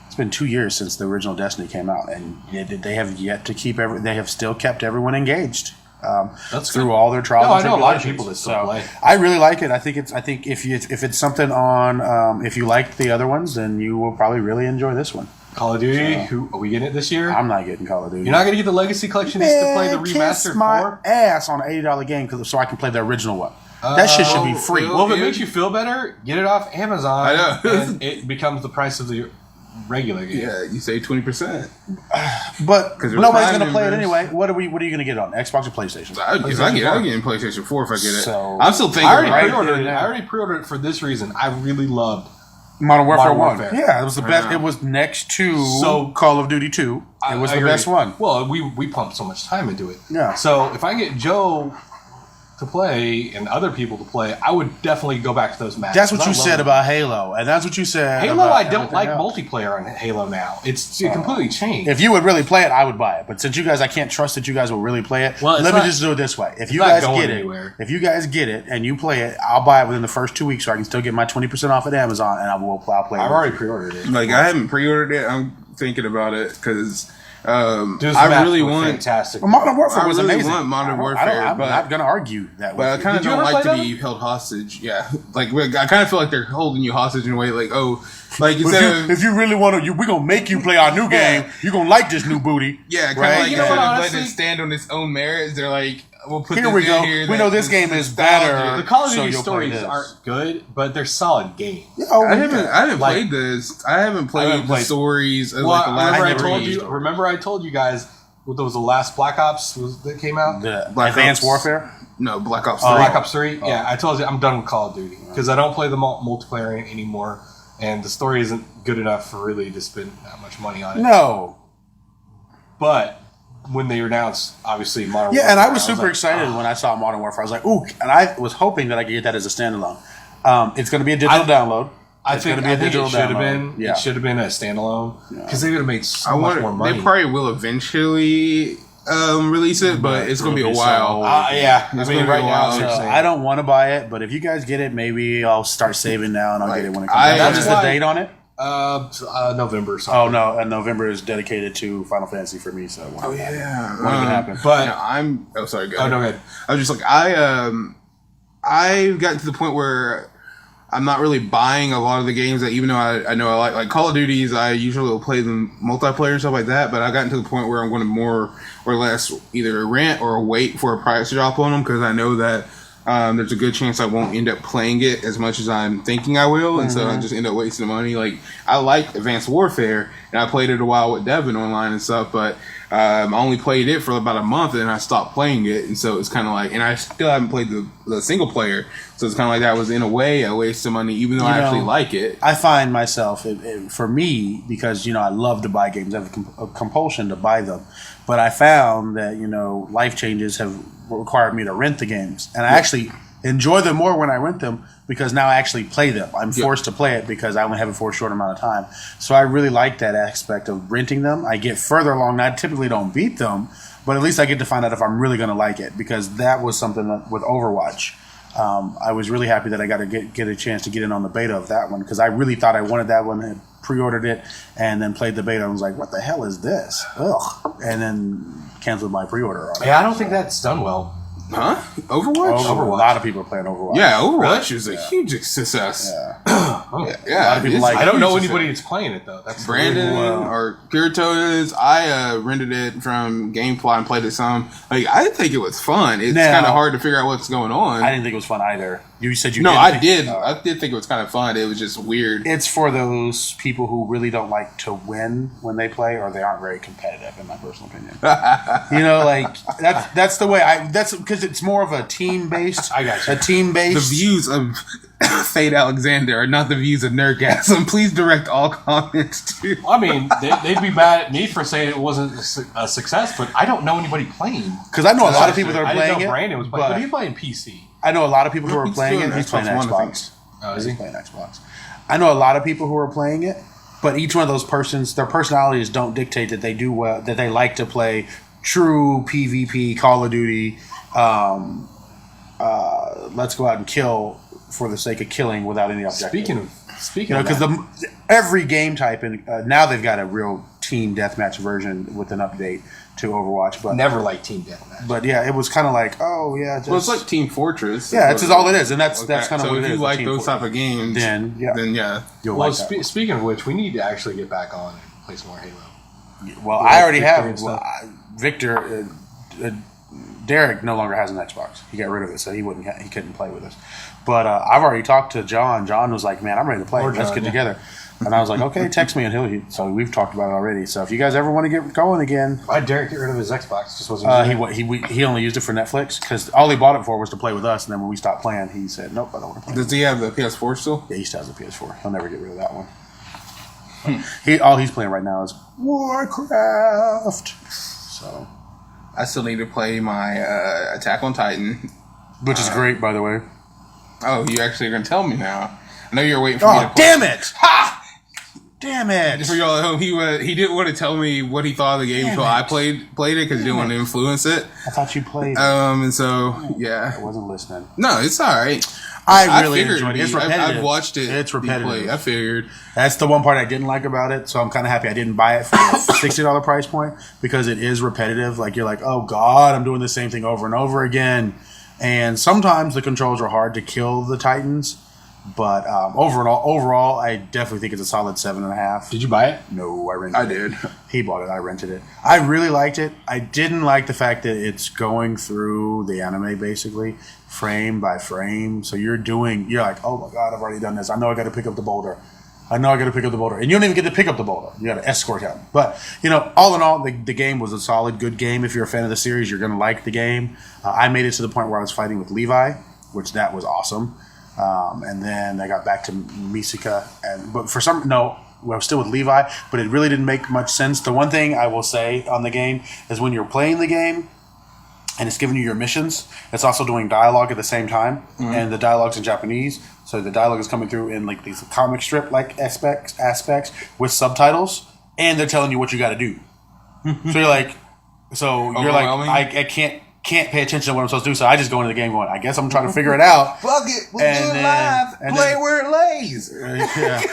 It's been 2 years since the original Destiny came out, and they have yet to keep they have still kept everyone engaged through all their trials. I know a lot of people that still play. I really like it. I think if it's something on if you like the other ones, then you will probably really enjoy this one. Call of Duty. Who are we getting it this year? I'm not getting Call of Duty. You're not going to get the Legacy Collection to play the remastered kiss my 4? ass on an $80 game so I can play the original one. That shit should be free. Well, if it makes you feel better, get it off Amazon. I know. And it becomes the price of the regular game. Yeah, you say 20%. But nobody's going to play it anyway. What are you going to get on Xbox or PlayStation? I'll get in PlayStation 4 if I get it. So, I'm still thinking. I already pre-ordered it for this reason. I really loved Modern Warfare 1. Yeah, it was the best. It was next to Call of Duty 2. It was the best one. Well, we pumped so much time into it. Yeah. So if I get Joe to play and other people to play, I would definitely go back to those matches. That's what you said about Halo, and that's what you said. Halo, I don't like multiplayer on Halo now. It's completely changed. If you would really play it, I would buy it. But since you guys, I can't trust that you guys will really play it. Let me just do it this way: if you guys get it, and you play it, I'll buy it within the first 2 weeks, so I can still get my 20% off at Amazon, and I'll play it. I've already pre-ordered it. Like I haven't pre-ordered it. I'm thinking about it because. I really want fantastic. Well, Modern Warfare was really amazing. Want Modern Warfare, I'm not going to argue that. But I kind of don't like to be held hostage. Yeah, like I kind of feel like they're holding you hostage in a way. Like if you really want to, we're gonna make you play our new game. You're gonna like this new booty. Yeah, kind of like instead of letting it stand on its own merits, they're like, we'll put here we go. We know this game is better. The Call of Duty stories aren't good, but they're solid games. I haven't played this. I haven't played the stories. Remember I told you guys what was the last Black Ops that came out? The Black Advanced Ops. Warfare? No, Black Ops 3. Black Ops 3? Yeah, I told you I'm done with Call of Duty because I don't play the multiplayer anymore, and the story isn't good enough for really to spend that much money on it. No. But when they announced, obviously, Modern Yeah, Warfare, and I was super like, excited when I saw Modern Warfare. I was like, ooh, and I was hoping that I could get that as a standalone. It's going to be a digital download. I think it should have been. Yeah. It should have been a standalone because they would have made so much more money. They probably will eventually release it, but it's going to be a while. Yeah, It's gonna be a while. So I don't want to buy it, but if you guys get it, maybe I'll start saving now and I'll get it when it comes out. What is the date on it? November. Or something. Oh no, and November is dedicated to Final Fantasy for me. So when it happen. But I'm. Oh, sorry. Go oh ahead. no, go ahead. I was just like I've gotten to the point where I'm not really buying a lot of the games that even though I know I like Call of Duties, I usually will play them multiplayer and stuff like that, but I've gotten to the point where I'm going to more or less either rent or wait for a price drop on them because I know that there's a good chance I won't end up playing it as much as I'm thinking I will, and so I just end up wasting the money. Like, I like Advanced Warfare, and I played it a while with Devin online and stuff, but I only played it for about a month, and I stopped playing it, and so it's kind of like, and I still haven't played the single player, so it's kind of like that was, in a way, a waste of money, even though I actually like it. I find myself, for me, because, I love to buy games, I have a compulsion to buy them, but I found that, life changes have required me to rent the games, and I actually enjoy them more when I rent them because now I actually play them. I'm forced to play it because I only have it for a short amount of time. So I really like that aspect of renting them. I get further along. I typically don't beat them, but at least I get to find out if I'm really going to like it because that was something that with Overwatch. I was really happy that I got to get a chance to get in on the beta of that one because I really thought I wanted that one. Had pre-ordered it and then played the beta and was like, what the hell is this? Ugh. And then canceled my pre-order on it. Yeah, I don't think that's done well. Huh? Overwatch? A lot of people are playing Overwatch. Yeah, Overwatch is a huge success. Yeah. Yeah, A lot of people I don't know huge anybody that's playing it though. That's Brandon or Kirito is. I rented it from GameFly and played it some. Like, I think it was fun. It's kind of hard to figure out what's going on. I didn't think it was fun either. You said you No, didn't I think- did. I did think it was kind of fun. It was just weird. It's for those people who really don't like to win when they play, or they aren't very competitive, in my personal opinion. That's the way that's because it's more of a team based. I got you. A team based. The views of Fade Alexander are not the views of Nerdgasm. Please direct all comments to. I mean, they'd be mad at me for saying it wasn't a success, but I don't know anybody playing. Because I know a lot of people that are I playing didn't know it. Brandon was playing, but he's playing PC. I know a lot of people who are playing it. doing He's playing Xbox One, I think. Xbox. Oh, is he? He's playing Xbox. I know a lot of people who are playing it, but each one of those persons, their personalities don't dictate that they do well, that they like to play true PvP, Call of Duty. Let's go out and kill for the sake of killing without any objective. Speaking of because that, every game type, and now they've got a real team deathmatch version with an update to Overwatch. But never liked Team Deathmatch. But yeah, it was kind of like, oh yeah, just, Well, it's like Team Fortress. yeah, it's just all it is, and that's kind of so what it if is. you like Team those Fortress. type of games, then yeah, well, you'll like that. speaking of which, we need to actually get back on and play some more Halo. Well, I already Victor have. and stuff. Victor, Derek no longer has an Xbox. He got rid of it, so he couldn't play with us. But I've already talked to John. John was like, "Man, I'm ready to play. Or Let's John, get yeah. together." And I was like, "Okay, text me." And so we've talked about it already. So if you guys ever want to get going again, Why did Derek get rid of his Xbox? Just wasn't. he only used it for Netflix because all he bought it for was to play with us. And then when we stopped playing, he said, "Nope, I don't want to play." Does he have the PS4 still? Yeah, he still has a PS4. He'll never get rid of that one. All he's playing right now is Warcraft. So. I still need to play my Attack on Titan. Which is great, by the way. Oh, you actually are going to tell me now. I know you're waiting for me to Oh, play. damn it! Ha! Damn it! For y'all at home, he didn't want to tell me what he thought of the game Damn until it. I played it because he didn't want to influence it. I thought you played. And so, I yeah. wasn't listening. No, it's all right. I really figured enjoyed it. It's I've repetitive. watched it. It's be repetitive. played. I figured. That's the one part I didn't like about it. So I'm kind of happy I didn't buy it for the $60 price point because it is repetitive. Like you're like, oh god, I'm doing the same thing over and over again. And sometimes the controls are hard to kill the Titans. But overall, I definitely think it's a solid 7.5. Did you buy it? No, I rented I it. did. He bought it. I rented it. I really liked it. I didn't like the fact that it's going through the anime basically, frame by frame. So you're like, oh my god, I've already done this. I know I got to pick up the boulder. I know I got to pick up the boulder. And you don't even get to pick up the boulder. You got to escort him. But, all in all, the game was a solid, good game. If you're a fan of the series, you're going to like the game. I made it to the point where I was fighting with Levi, which that was awesome. And then I got back to Misika. But for some, no, I was still with Levi, but it really didn't make much sense. The one thing I will say on the game is when you're playing the game, and it's giving you your missions, it's also doing dialogue at the same time, and the dialogue's in Japanese, so the dialogue is coming through in like these comic strip like aspects with subtitles, and they're telling you what you got to do. So you're like, I can't pay attention to what I'm supposed to do, so I just go into the game going, I guess I'm trying to figure it out. Fuck it, we'll do it live. Play where it lays. Yeah.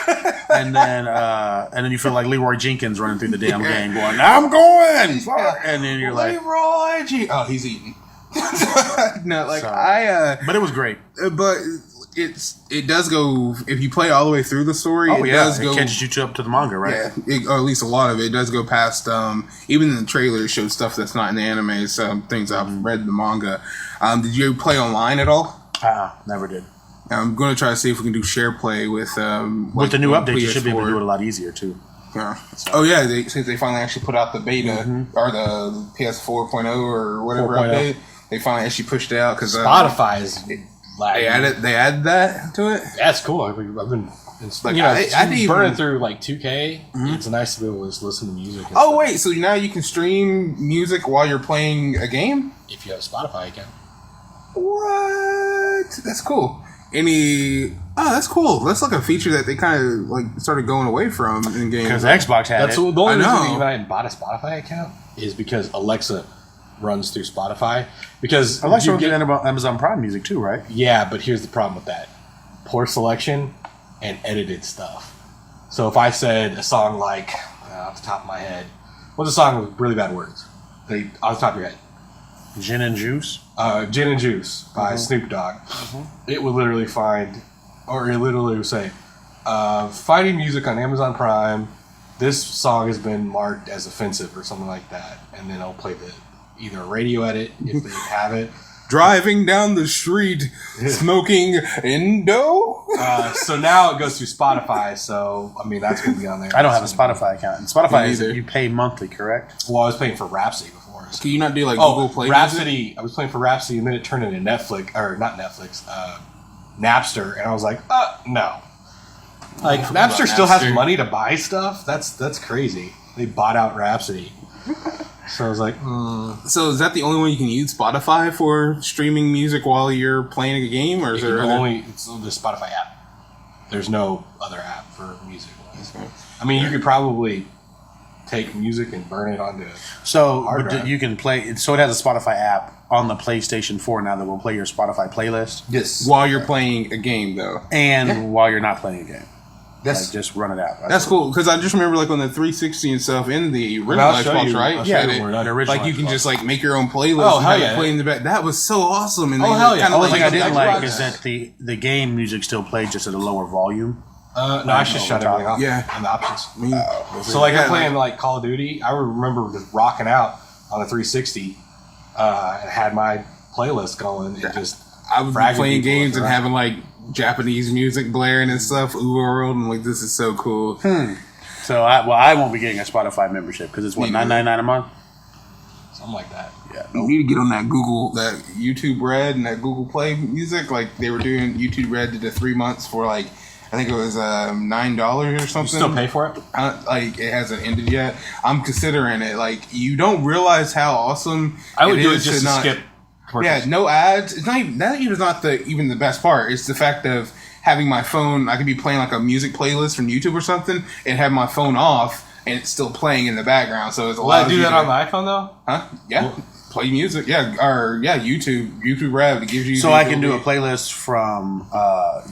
and then you feel like Leroy Jenkins running through the damn game going, I'm going! And then you're like... Leroy Jenkins. Oh, he's eating. No, like, but it was great. But it does go, if you play all the way through the story, it does go... It catches you up to the manga, right? Yeah, or at least a lot of it. It does go past, even in the trailer, it shows stuff that's not in the anime, some things I've read in the manga. Did you play online at all? Never did. I'm going to try to see if we can do share play with the new update, you should be able to do it a lot easier, too. Yeah. So. Oh, yeah, since they finally actually put out the beta, or the PS 4.0 or whatever 4.0 update, they finally actually pushed it out. Cause, Spotify is lagging. They added that to it? That's cool. I've been... Like, I didn't burning through like 2K. It's nice to be able to just listen to music. Oh, wait, so now you can stream music while you're playing a game? If you have a Spotify account. What? That's cool. That's cool. That's like a feature that they kind of like started going away from in games. Because Xbox had it. The only reason I even bought a Spotify account is because Alexa runs through Spotify. Because Alexa runs through Amazon Prime Music too, right? Yeah, but here's the problem with that. Poor selection and edited stuff. So if I said a song like, off the top of my head, what's a song with really bad words? Off the top of your head. Gin and Juice? Gin and Juice by Snoop Dogg. It would literally would say, finding music on Amazon Prime, this song has been marked as offensive or something like that. And then I'll play either a radio edit, if they have it. Driving down the street, smoking Indo. So now it goes through Spotify, so, I mean, that's going to be on there. I don't have a Spotify account. And Spotify, you pay monthly, correct? Well, I was paying for Rhapsody before. So. Can you not do, like, Google Play Rhapsody. Music? I was playing for Rhapsody, and then it turned into Netflix, or not Netflix, Napster, and I was like, no. Like, Napster still has money to buy stuff? That's crazy. They bought out Rhapsody. So I was like, So is that the only one you can use Spotify for streaming music while you're playing a game, or is there it's the Spotify app? There's no other app for music. I mean, you could probably take music and burn it onto. You can play. So it has a Spotify app on the PlayStation 4 now that will play your Spotify playlist. Yes, while you're playing a game, though, and while you're not playing a game. That's just run it out. That's cool because I just remember like on the 360 and stuff in the original Xbox, right? Like you can just like make your own playlist and have it play in the back. That was so awesome. And the only thing I didn't like is that the game music still played just at a lower volume. No, I should shut everything off. Yeah, in the options. So like I'm playing like Call of Duty. I remember just rocking out on the 360 and had my playlist going. It just I was playing games and having like Japanese music blaring and stuff, Uberworld, and like this is so cool. So I won't be getting a Spotify membership because it's what $9.99 a month, something like that. Yeah, you need to get on that YouTube Red and that Google Play music. Like they were doing YouTube Red did 3 months for like I think it was $9 or something. You still pay for it? Like it hasn't ended yet. I'm considering it. Like you don't realize how awesome I would do it just to skip. Yeah, no ads. It's not even that. Even not even the best part. It's the fact of having my phone. I could be playing like a music playlist from YouTube or something, and have my phone off, and it's still playing in the background. So it's a lot. Will I do that on the iPhone though? Huh? Yeah. Play music. Yeah. Or YouTube Rev. It gives you. So I can do a playlist from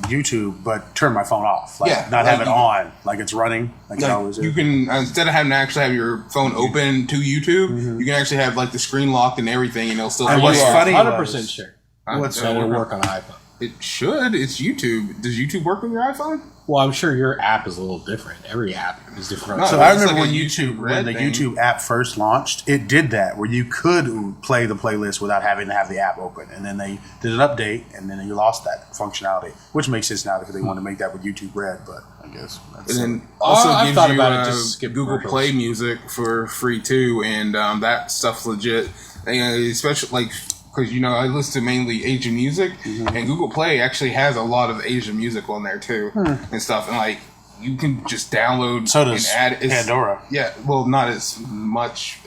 YouTube, but turn my phone off. Not have it on, like it's running. Like it always is. You can instead of having to actually have your phone open to YouTube, you can actually have like the screen locked and everything, and it'll still. And what's funny? 100% sure. What's that will work on an iPhone? It should. It's YouTube. Does YouTube work on your iPhone? Well, I'm sure your app is a little different. Every app is different. No, So it's I remember like when a YouTube, YouTube when Red the thing. YouTube app first launched, it did that where you could play the playlist without having to have the app open, and then they did an update, and then you lost that functionality, which makes sense now because they want to make that with YouTube Red. But I guess that's And then also I've gives thought you about it, just skip Google commercials. Play Music for free too, and that stuff's legit. And especially like because I listen to mainly Asian music, and Google Play actually has a lot of Asian music on there too and stuff. And like you can just download so does and add Pandora. Yeah, well, not as much,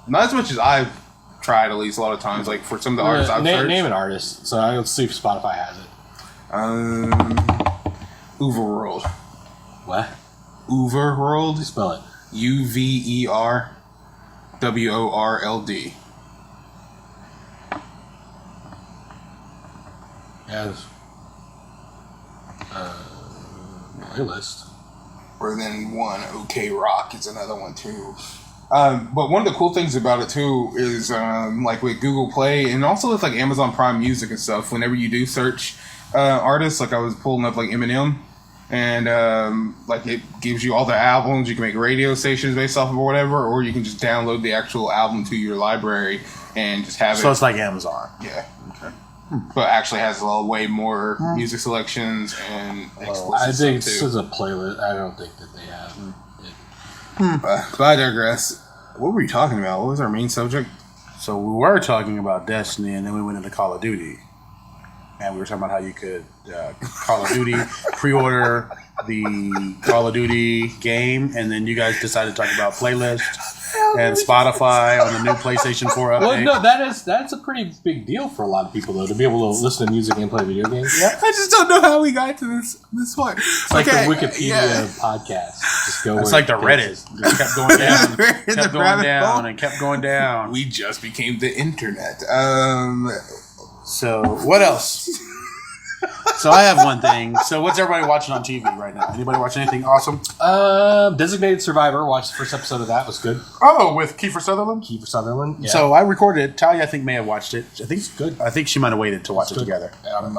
not as much as I've tried. At least a lot of times, like for some of the artists I've searched. Name an artist. So let's see if Spotify has it. Uverworld. What? Uverworld. Spell it. UVERWORLD. Has playlist. Or then one OK Rock is another one too. But one of the cool things about it too is like with Google Play and also with like Amazon Prime Music and stuff. Whenever you do search artists, like I was pulling up like Eminem, and like it gives you all the albums. You can make radio stations based off of or whatever, or you can just download the actual album to your library and just have it. So it's like Amazon. Yeah. Okay. But actually has a lot way more music selections and explicit I think stuff this too. is a playlist. I don't think that they have it. But I digress. What were we talking about? What was our main subject? So we were talking about Destiny, and then we went into Call of Duty, and we were talking about how you could Call of Duty pre-order the Call of Duty game, and then you guys decided to talk about playlist and Spotify on the new PlayStation 4 update. Well, no, that's a pretty big deal for a lot of people though, to be able to listen to music and play video games. I just don't know how we got to this point. It's like the Wikipedia podcast. Just go. It's where like the it Reddit. It kept going down, We're in the kept going rabbit down, hole. and kept going down. We just became the internet. So what else? So I have one thing. So what's everybody watching on TV right now? Anybody watching anything awesome? Designated Survivor. Watched the first episode of that. It was good. Oh, with Kiefer Sutherland. Kiefer Sutherland. Yeah. So I recorded it. Talia, I think, may have watched it. I think It's good. I think she might have waited to watch it Good. together. I'm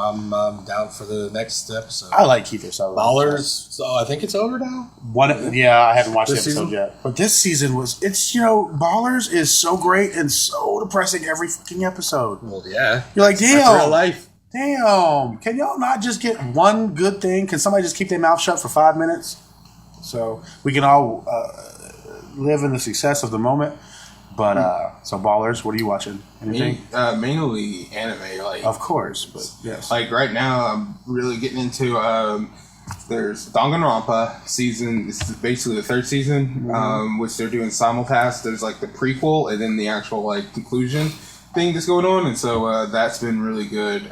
down for the next episode. I like Kiefer Sutherland. Ballers. So I think it's over now. Yeah, I haven't watched This the episode season? yet. But this season Ballers is so great and so depressing every fucking episode. Well, yeah. You're like, That's real damn, life. damn. Can y'all not just get one good thing? Can somebody just keep their mouth shut for 5 minutes? So we can all live in the success of the moment. But, so Ballers, what are you watching? Anything? Mainly anime. Like, Of course, but yes. like right now, I'm really getting into. There's Danganronpa season. This is basically the third season, which they're doing simulcast. There's like the prequel and then the actual like conclusion thing that's going on, and so that's been really good.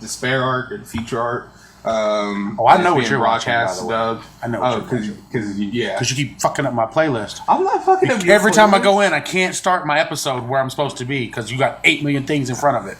The spare arc or the future arc. I know it's what being you're watching, by broadcast the way. dubbed. I know what you're because yeah. Because you keep fucking up my playlist. I'm not fucking up. Every time I go in, I can't start my episode where I'm supposed to be because you got 8 million things in front of it.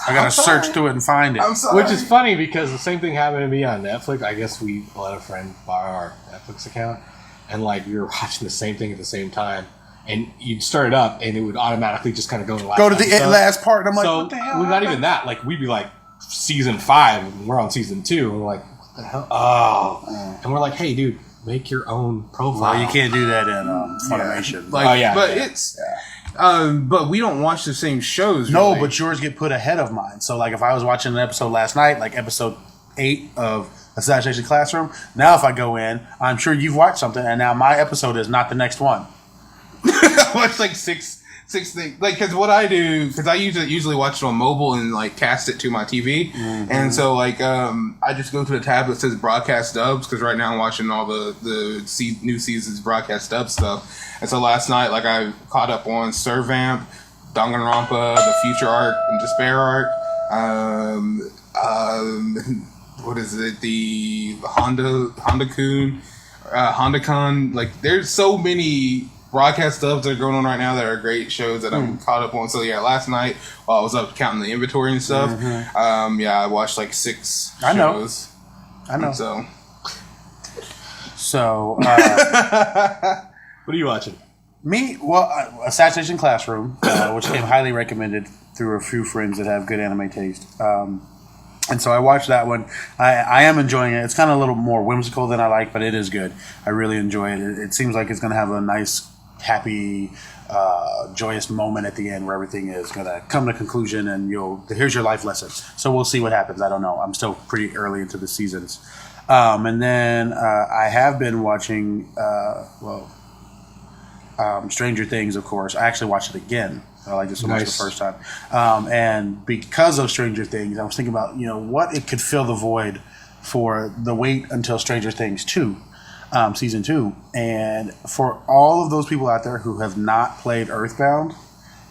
I gotta search through it and find it. I'm sorry. Which is funny because the same thing happened to me on Netflix. I guess we let a friend borrow our Netflix account, and like we were watching the same thing at the same time, and you'd start it up, and it would automatically just kind of go to the last Go to the episode. last part, and I'm like, So what the hell? we're not even that. Like we'd be like season 5, and we're on season 2, and we're like, what the hell? Oh, and we're like, hey, dude, make your own profile. Well, you can't do that in Funimation. Like, Oh, yeah, but yeah. it's. But we don't watch the same shows. No, really. but yours get put ahead of mine. So, like, if I was watching an episode last night, like episode 8 of Assassination Classroom, now if I go in, I'm sure you've watched something, and now my episode is not the next one. I watch like six things. Like, because what I do, because I usually watch it on mobile and like cast it to my TV, and so like I just go to the tab that says broadcast dubs because right now I'm watching all the new season's broadcast dub stuff. And so last night, like I caught up on Servamp, Danganronpa, the Future Arc, and Despair Arc. What is it? The Honda-kun, Honda-con. Like, there's so many broadcast dubs that are going on right now that are great shows that I'm caught up on. So yeah, last night while I was up counting the inventory and stuff, I watched like 6 I know. shows. I know. So What are you watching? Assassination Classroom, which came highly recommended through a few friends that have good anime taste. And so I watched that one. I am enjoying it. It's kind of a little more whimsical than I like, but it is good. I really enjoy it. It seems like it's going to have a nice, happy, joyous moment at the end where everything is going to come to conclusion and here's your life lesson. So we'll see what happens. I don't know. I'm still pretty early into the seasons. And then I have been watching, Stranger Things, of course. I actually watched it again. I liked it so much the first time. And because of Stranger Things, I was thinking about, what it could fill the void for the wait until Stranger Things 2, Season 2. And for all of those people out there who have not played Earthbound,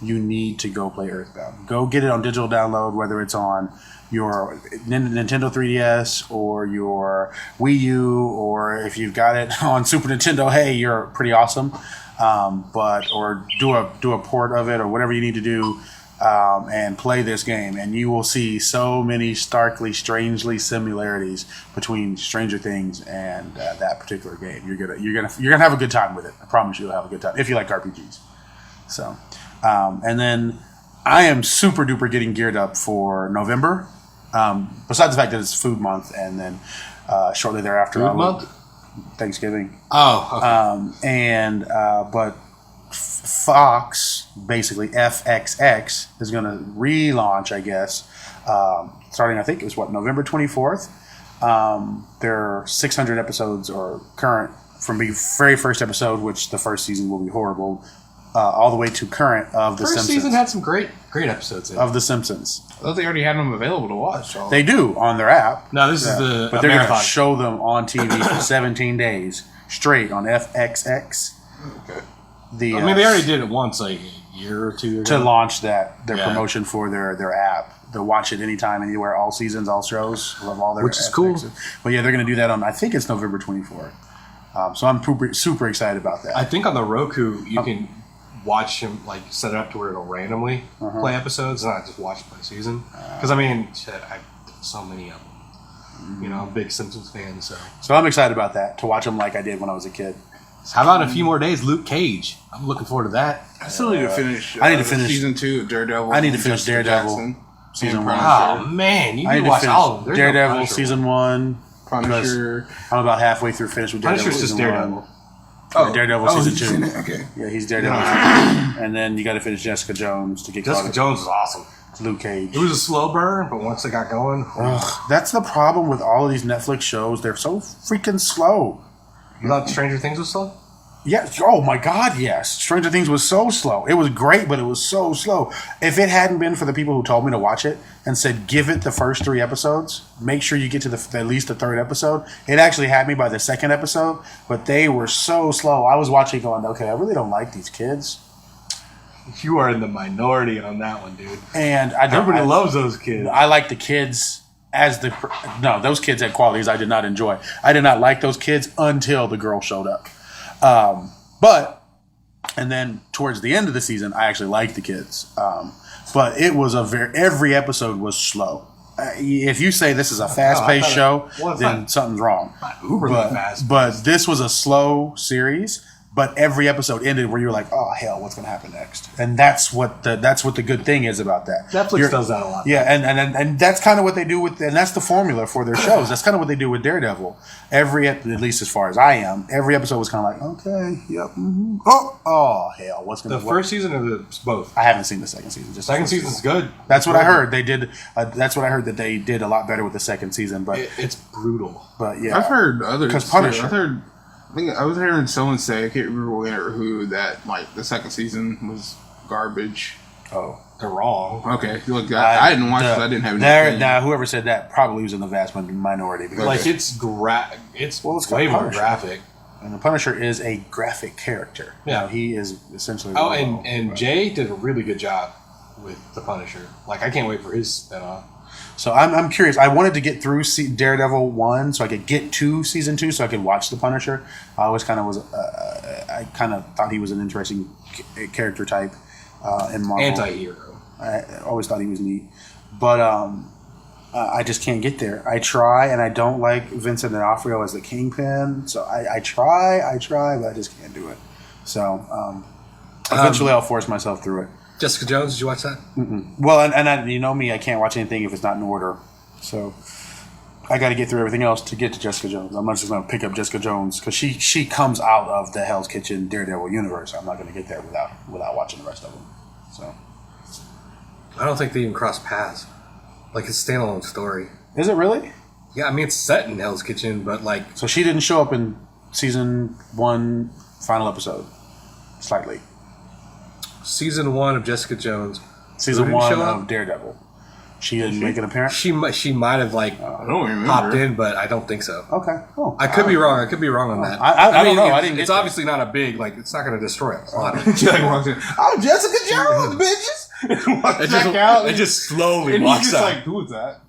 you need to go play Earthbound. Go get it on digital download, whether it's on your Nintendo 3DS or your Wii U, or if you've got it on Super Nintendo, hey, you're pretty awesome. Or do a port of it or whatever you need to do, and play this game, and you will see so many strangely similarities between Stranger Things and that particular game. You're gonna have a good time with it. I promise you'll have a good time if you like RPGs. So, and then I am super duper getting geared up for November. Besides the fact that it's Food Month, and then shortly thereafter, Thanksgiving. Oh, okay. But Fox, basically FXX, is going to relaunch, I guess, starting, I think it was November 24th. There are 600 episodes or current from the very first episode, which the first season will be horrible, all the way to current of The Simpsons. First season had some great episodes in it. Of The Simpsons. I thought they already had them available to watch. They do on their app. No, this is the but they're going to show them on TV for 17 days straight on FXX. Okay. They already did it once, like a year or two ago. To launch their promotion for their app. They'll watch it anytime, anywhere, all seasons, all shows. Love all their Which is cool. But yeah, they're going to do that on, I think it's November 24th. So I'm super excited about that. I think on the Roku, you can watch him, like, set it up to where it'll randomly play episodes, not just watch by season. Because, I've so many of them. I'm a big Simpsons fan, so. So I'm excited about that, to watch them like I did when I was a kid. How about in a few more days, Luke Cage? I'm looking forward to that. I still need to finish. Season 2 of Daredevil. I need to finish Daredevil season 1. Oh man, you need to watch all of them. Daredevil season 1. Punisher. I'm about halfway through finished with Daredevil. Punisher's just Daredevil. Daredevil season 2. Okay. Yeah, he's Daredevil season 2. And then you got to finish Jessica Jones to get caught up. Jessica Jones is awesome. Luke Cage. It was a slow burn, but once they got going, that's the problem with all of these Netflix shows. They're so freaking slow. You thought Stranger Things was slow? Yes. Oh my God, yes. Stranger Things was so slow. It was great, but it was so slow. If it hadn't been for the people who told me to watch it and said, give it the first 3 episodes, make sure you get to at least the 3rd episode, it actually had me by the 2nd episode, but they were so slow. I was watching going, okay, I really don't like these kids. You are in the minority on that one, dude. And everybody loves those kids. I like the kids those kids had qualities I did not enjoy. I did not like those kids until the girl showed up. And then towards the end of the season, I actually liked the kids. But it was every episode was slow. If you say this is a fast-paced show, then something's wrong. Uberly fast. But this was a slow series. But every episode ended where you were like, "Oh hell, what's going to happen next?" And that's what the good thing is about that. Netflix does that a lot. Yeah, and that's kind of what they do and that's the formula for their shows. That's kind of what they do with Daredevil. At least as far as I am, every episode was kind of like, okay, yep, mm-hmm. oh hell, what's going to first season or both? I haven't seen the second season. Just second season's good. That's what I heard. They did. That's what I heard that they did a lot better with the second season. But it's brutal. But yeah, I've heard others. Because Punisher. I was hearing someone say, I can't remember when or who, that like the second season was garbage. Oh, they're wrong. Okay, look, I didn't watch it. So I didn't have any. Now, whoever said that probably was in the vast minority. Because like it's way more graphic. And the Punisher is a graphic character. Yeah, he is essentially. Oh, and Jay did a really good job with the Punisher. Like I can't wait for his spinoff. So I'm curious. I wanted to get through Daredevil 1 so I could get to season 2 so I could watch the Punisher. I always kind of I kind of thought he was an interesting character type in Marvel. Anti-hero. I always thought he was neat, but I just can't get there. I try, and I don't like Vincent D'Onofrio as the Kingpin. So I try, but I just can't do it. So eventually, I'll force myself through it. Jessica Jones, did you watch that? Mm-mm. Well, and you know me, I can't watch anything if it's not in order. So I got to get through everything else to get to Jessica Jones. I'm not just going to pick up Jessica Jones because she comes out of the Hell's Kitchen Daredevil universe. I'm not going to get there without watching the rest of them. So I don't think they even cross paths. Like, it's a standalone story. is it really? Yeah, I mean, it's set in Hell's Kitchen, but like... So she didn't show up in season 1 final episode. Slightly. Season 1 of Jessica Jones. Season Who didn't 1 show up? of Daredevil. She didn't make an appearance? She might have, like, I don't remember. popped in, but I don't think so. Okay. Oh. I could be wrong. I could be wrong on that. I don't know. I didn't get It's that. obviously not a big, like, it's not going to destroy a plot. She like walks in. I'm Jessica Jones, bitches. Walks back out. It just slowly and walks he's just out. like, who is that?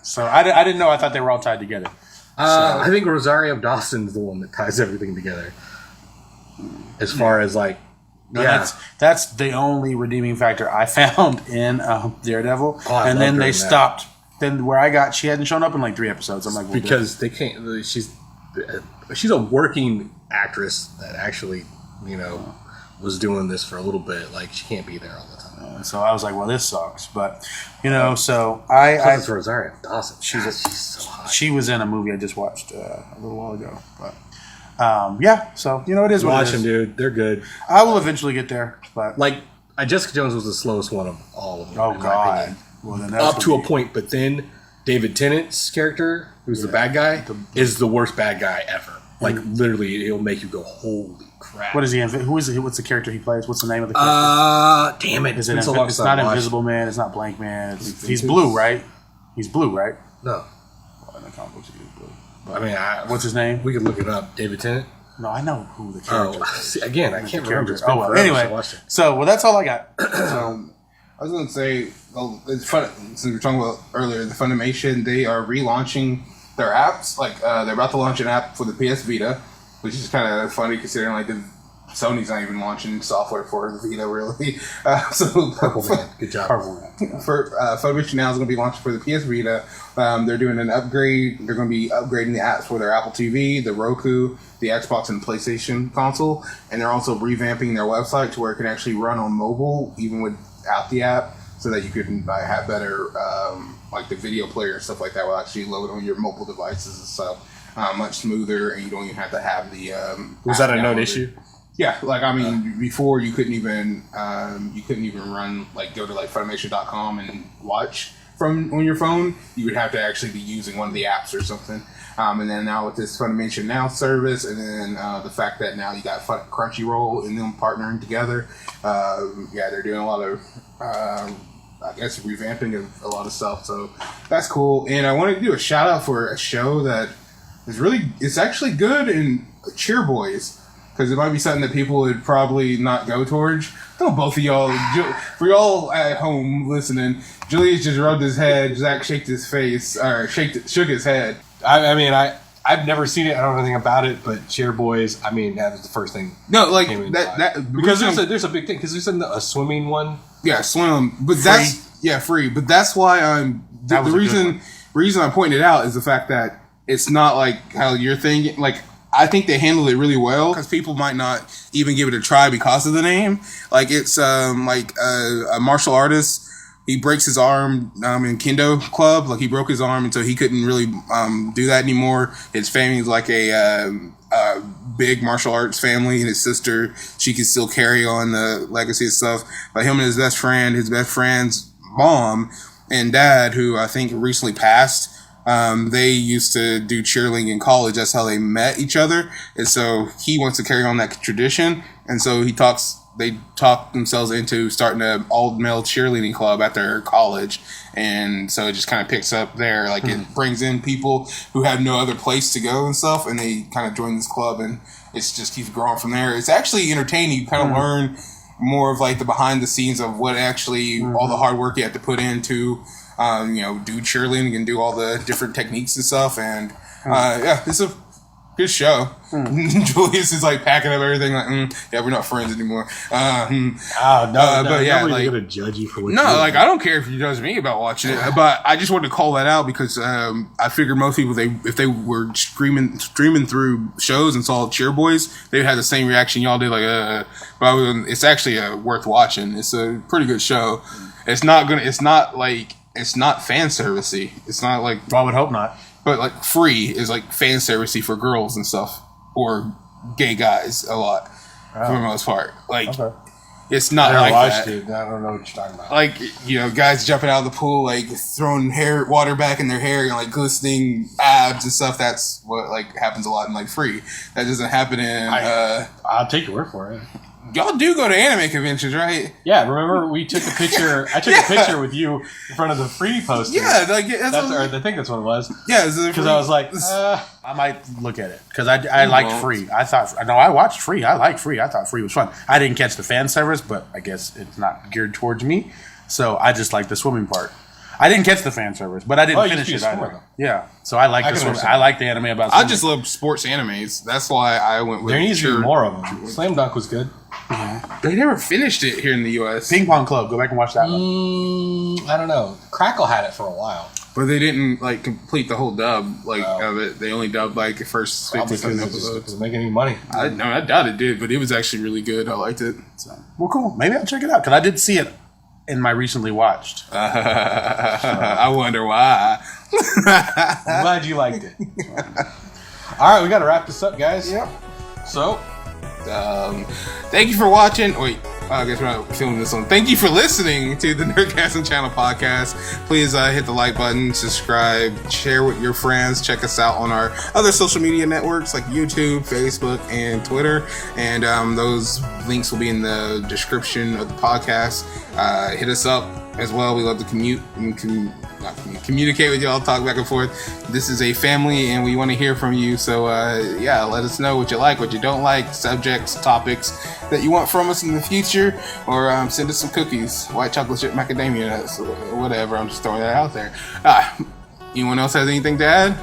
So I didn't know. I thought they were all tied together. I think Rosario Dawson's the one that ties everything together. As far as, like, Yeah, that's the only redeeming factor I found in Daredevil. Oh, I and loved then her they in that. stopped. Then where I got, she hadn't shown up in like 3 episodes. I'm like, well, because they can't. She's a working actress that actually, was doing this for a little bit. Like, she can't be there all the time. so I was like, well, this sucks. But so Plus, it's Rosario Dawson. she's so hot. she was in a movie I just watched a little while ago. But yeah, so it is what Watch it them, is. dude. They're good. I will eventually get there. But Like, Jessica Jones was the slowest one of all of them. oh in my god, opinion. well then that's Up to gonna a point, but then David Tennant's character, who's the bad guy, is the worst bad guy ever. Like, literally, it'll make you go, holy crap. What is he? Who is he? What's the character he plays? What's the name of the character? Damn it. Is it Been so long it's since not I watched. Invisible Man. It's not Blank Man. He's blue, right? He's blue, right? No. Well, in the comic books, he is blue. I mean, What's his name? we could look it up. David Tennant? No, I know who the character Oh, is. see, again, I can't remember. It's Oh, been well. forever since I Anyway, watched it. so that's all I got. So I was gonna say, it's fun. Since we were talking about earlier, the Funimation, they are relaunching their apps. Like they're about to launch an app for the PS Vita, which is kind of funny considering like Sony's not even launching software for the Vita really. So Purple Man. Good job. for Funimation now is going to be launching for the PS Vita. They're doing an upgrade. They're going to be upgrading the apps for their Apple TV, the Roku, the Xbox, and PlayStation console, and they're also revamping their website to where it can actually run on mobile even without the app, so that you can have better like the video player and stuff like that will actually load on your mobile devices and stuff much smoother, and you don't even have to have the. Was that a known downloaded. issue? Yeah, like I mean, before you couldn't even run go to like Funimation.com and watch from on your phone. You would have to actually be using one of the apps or something. And then now with this Funimation Now service, and then the fact that now you got Crunchyroll and them partnering together, they're doing a lot of I guess revamping of a lot of stuff. So that's cool. And I wanted to do a shout out for a show that is it's actually good in Cheer Boys. Because it might be something that people would probably not go towards. I know both of y'all, for y'all at home listening, Julius just rubbed his head, Zach shook his face, or shook his head. I mean, I've never seen it. I don't know anything about it, but Cheer Boys, I mean, that was the first thing. No, like came in that because there's a big thing, because there's a swimming one. Yeah, swim, but free. But that's why the reason I'm pointing it out is the fact that it's not like how you're thinking. Like, I think they handled it really well because people might not even give it a try because of the name. Like, it's like a martial artist. He breaks his arm in Kendo Club. Like, he broke his arm, and so he couldn't really do that anymore. His family's like a big martial arts family, and his sister, she can still carry on the legacy of stuff. But him and his best friend's mom and dad, who I think recently passed, they used to do cheerleading in college. That's how they met each other. And so he wants to carry on that tradition. And so they talk themselves into starting an all-male cheerleading club at their college. And so it just kind of picks up there. Like, it brings in people who have no other place to go and stuff, and they kind of join this club, and it just keeps growing from there. It's actually entertaining. You kind of learn more of, like, the behind the scenes of what actually all the hard work you have to put into do cheerleading and do all the different techniques and stuff. And it's a good show. Julius is like packing up everything like, we're not friends anymore. But yeah, nobody's like, gonna judge you for what no, you like, I don't care if you judge me about watching it, but I just wanted to call that out because I figured most people, if they were streaming through shows and saw Cheer Boys, they would have the same reaction y'all did, like, but it's actually worth watching. It's a pretty good show. It's not like it's not fan servicey. It's not like, Well, I would hope not. but like free is like fan servicey for girls and stuff, or gay guys a lot for the most part. Like it's not I like watched that. it. I don't know what you're talking about. Like, you know, guys jumping out of the pool, like throwing water back in their hair and like glistening abs and stuff. That's what like happens a lot in like free. That doesn't happen in. I'll take your word for it. Y'all do go to anime conventions, right? Yeah, remember we took a picture. I took a picture with you in front of the free poster. Yeah, like I think that's what it was. yeah. Because I was like, I might look at it because I liked Free. I watched Free. I liked Free. I thought Free was fun. I didn't catch the fan service, but I guess it's not geared towards me. So I just like the swimming part. I didn't catch the fan service, but I didn't finish it either. Yeah, so I like the swimming. I like the anime about swimming. I just love sports animes. That's why I went with. there needs to be more of them. Slam Dunk was good. They never finished it here in the U.S. Ping Pong Club. Go back and watch that one. I don't know. Crackle had it for a while. But they didn't like complete the whole dub of it. They only dubbed like the first Probably 57 because it just episodes. doesn't make any money. I doubt it did, but it was actually really good. I liked it. So. Well, cool. Maybe I'll check it out because I did see it in my recently watched. I wonder why. I'm glad you liked it. All right, we got to wrap this up, guys. Yep. So, Thank you for watching. Wait, I guess we're not filming this one. Thank you for listening to the Nerdgasm Channel podcast. Please hit the like button, subscribe, share with your friends. Check us out on our other social media networks like YouTube, Facebook, and Twitter. And those links will be in the description of the podcast. Hit us up as well. We love to communicate with y'all, talk back and forth. This is a family and we want to hear from you. So yeah, let us know what you like, what you don't like, subjects, topics that you want from us in the future, or send us some cookies, white chocolate chip macadamia nuts, or whatever. I'm just throwing that out there. Anyone else has anything to add?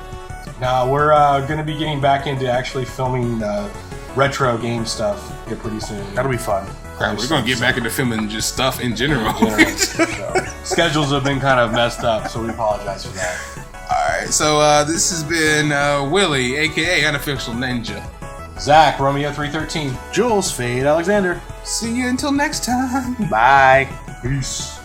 now we're going to be getting back into actually filming retro game stuff here pretty soon. That'll be fun. We're going to get back into filming just stuff in general. So, schedules have been kind of messed up, so we apologize for that. Alright, so this has been Willie, aka Unofficial Ninja. Zach, Romeo 313. Jules, Fade Alexander. See you until next time. Bye. Peace.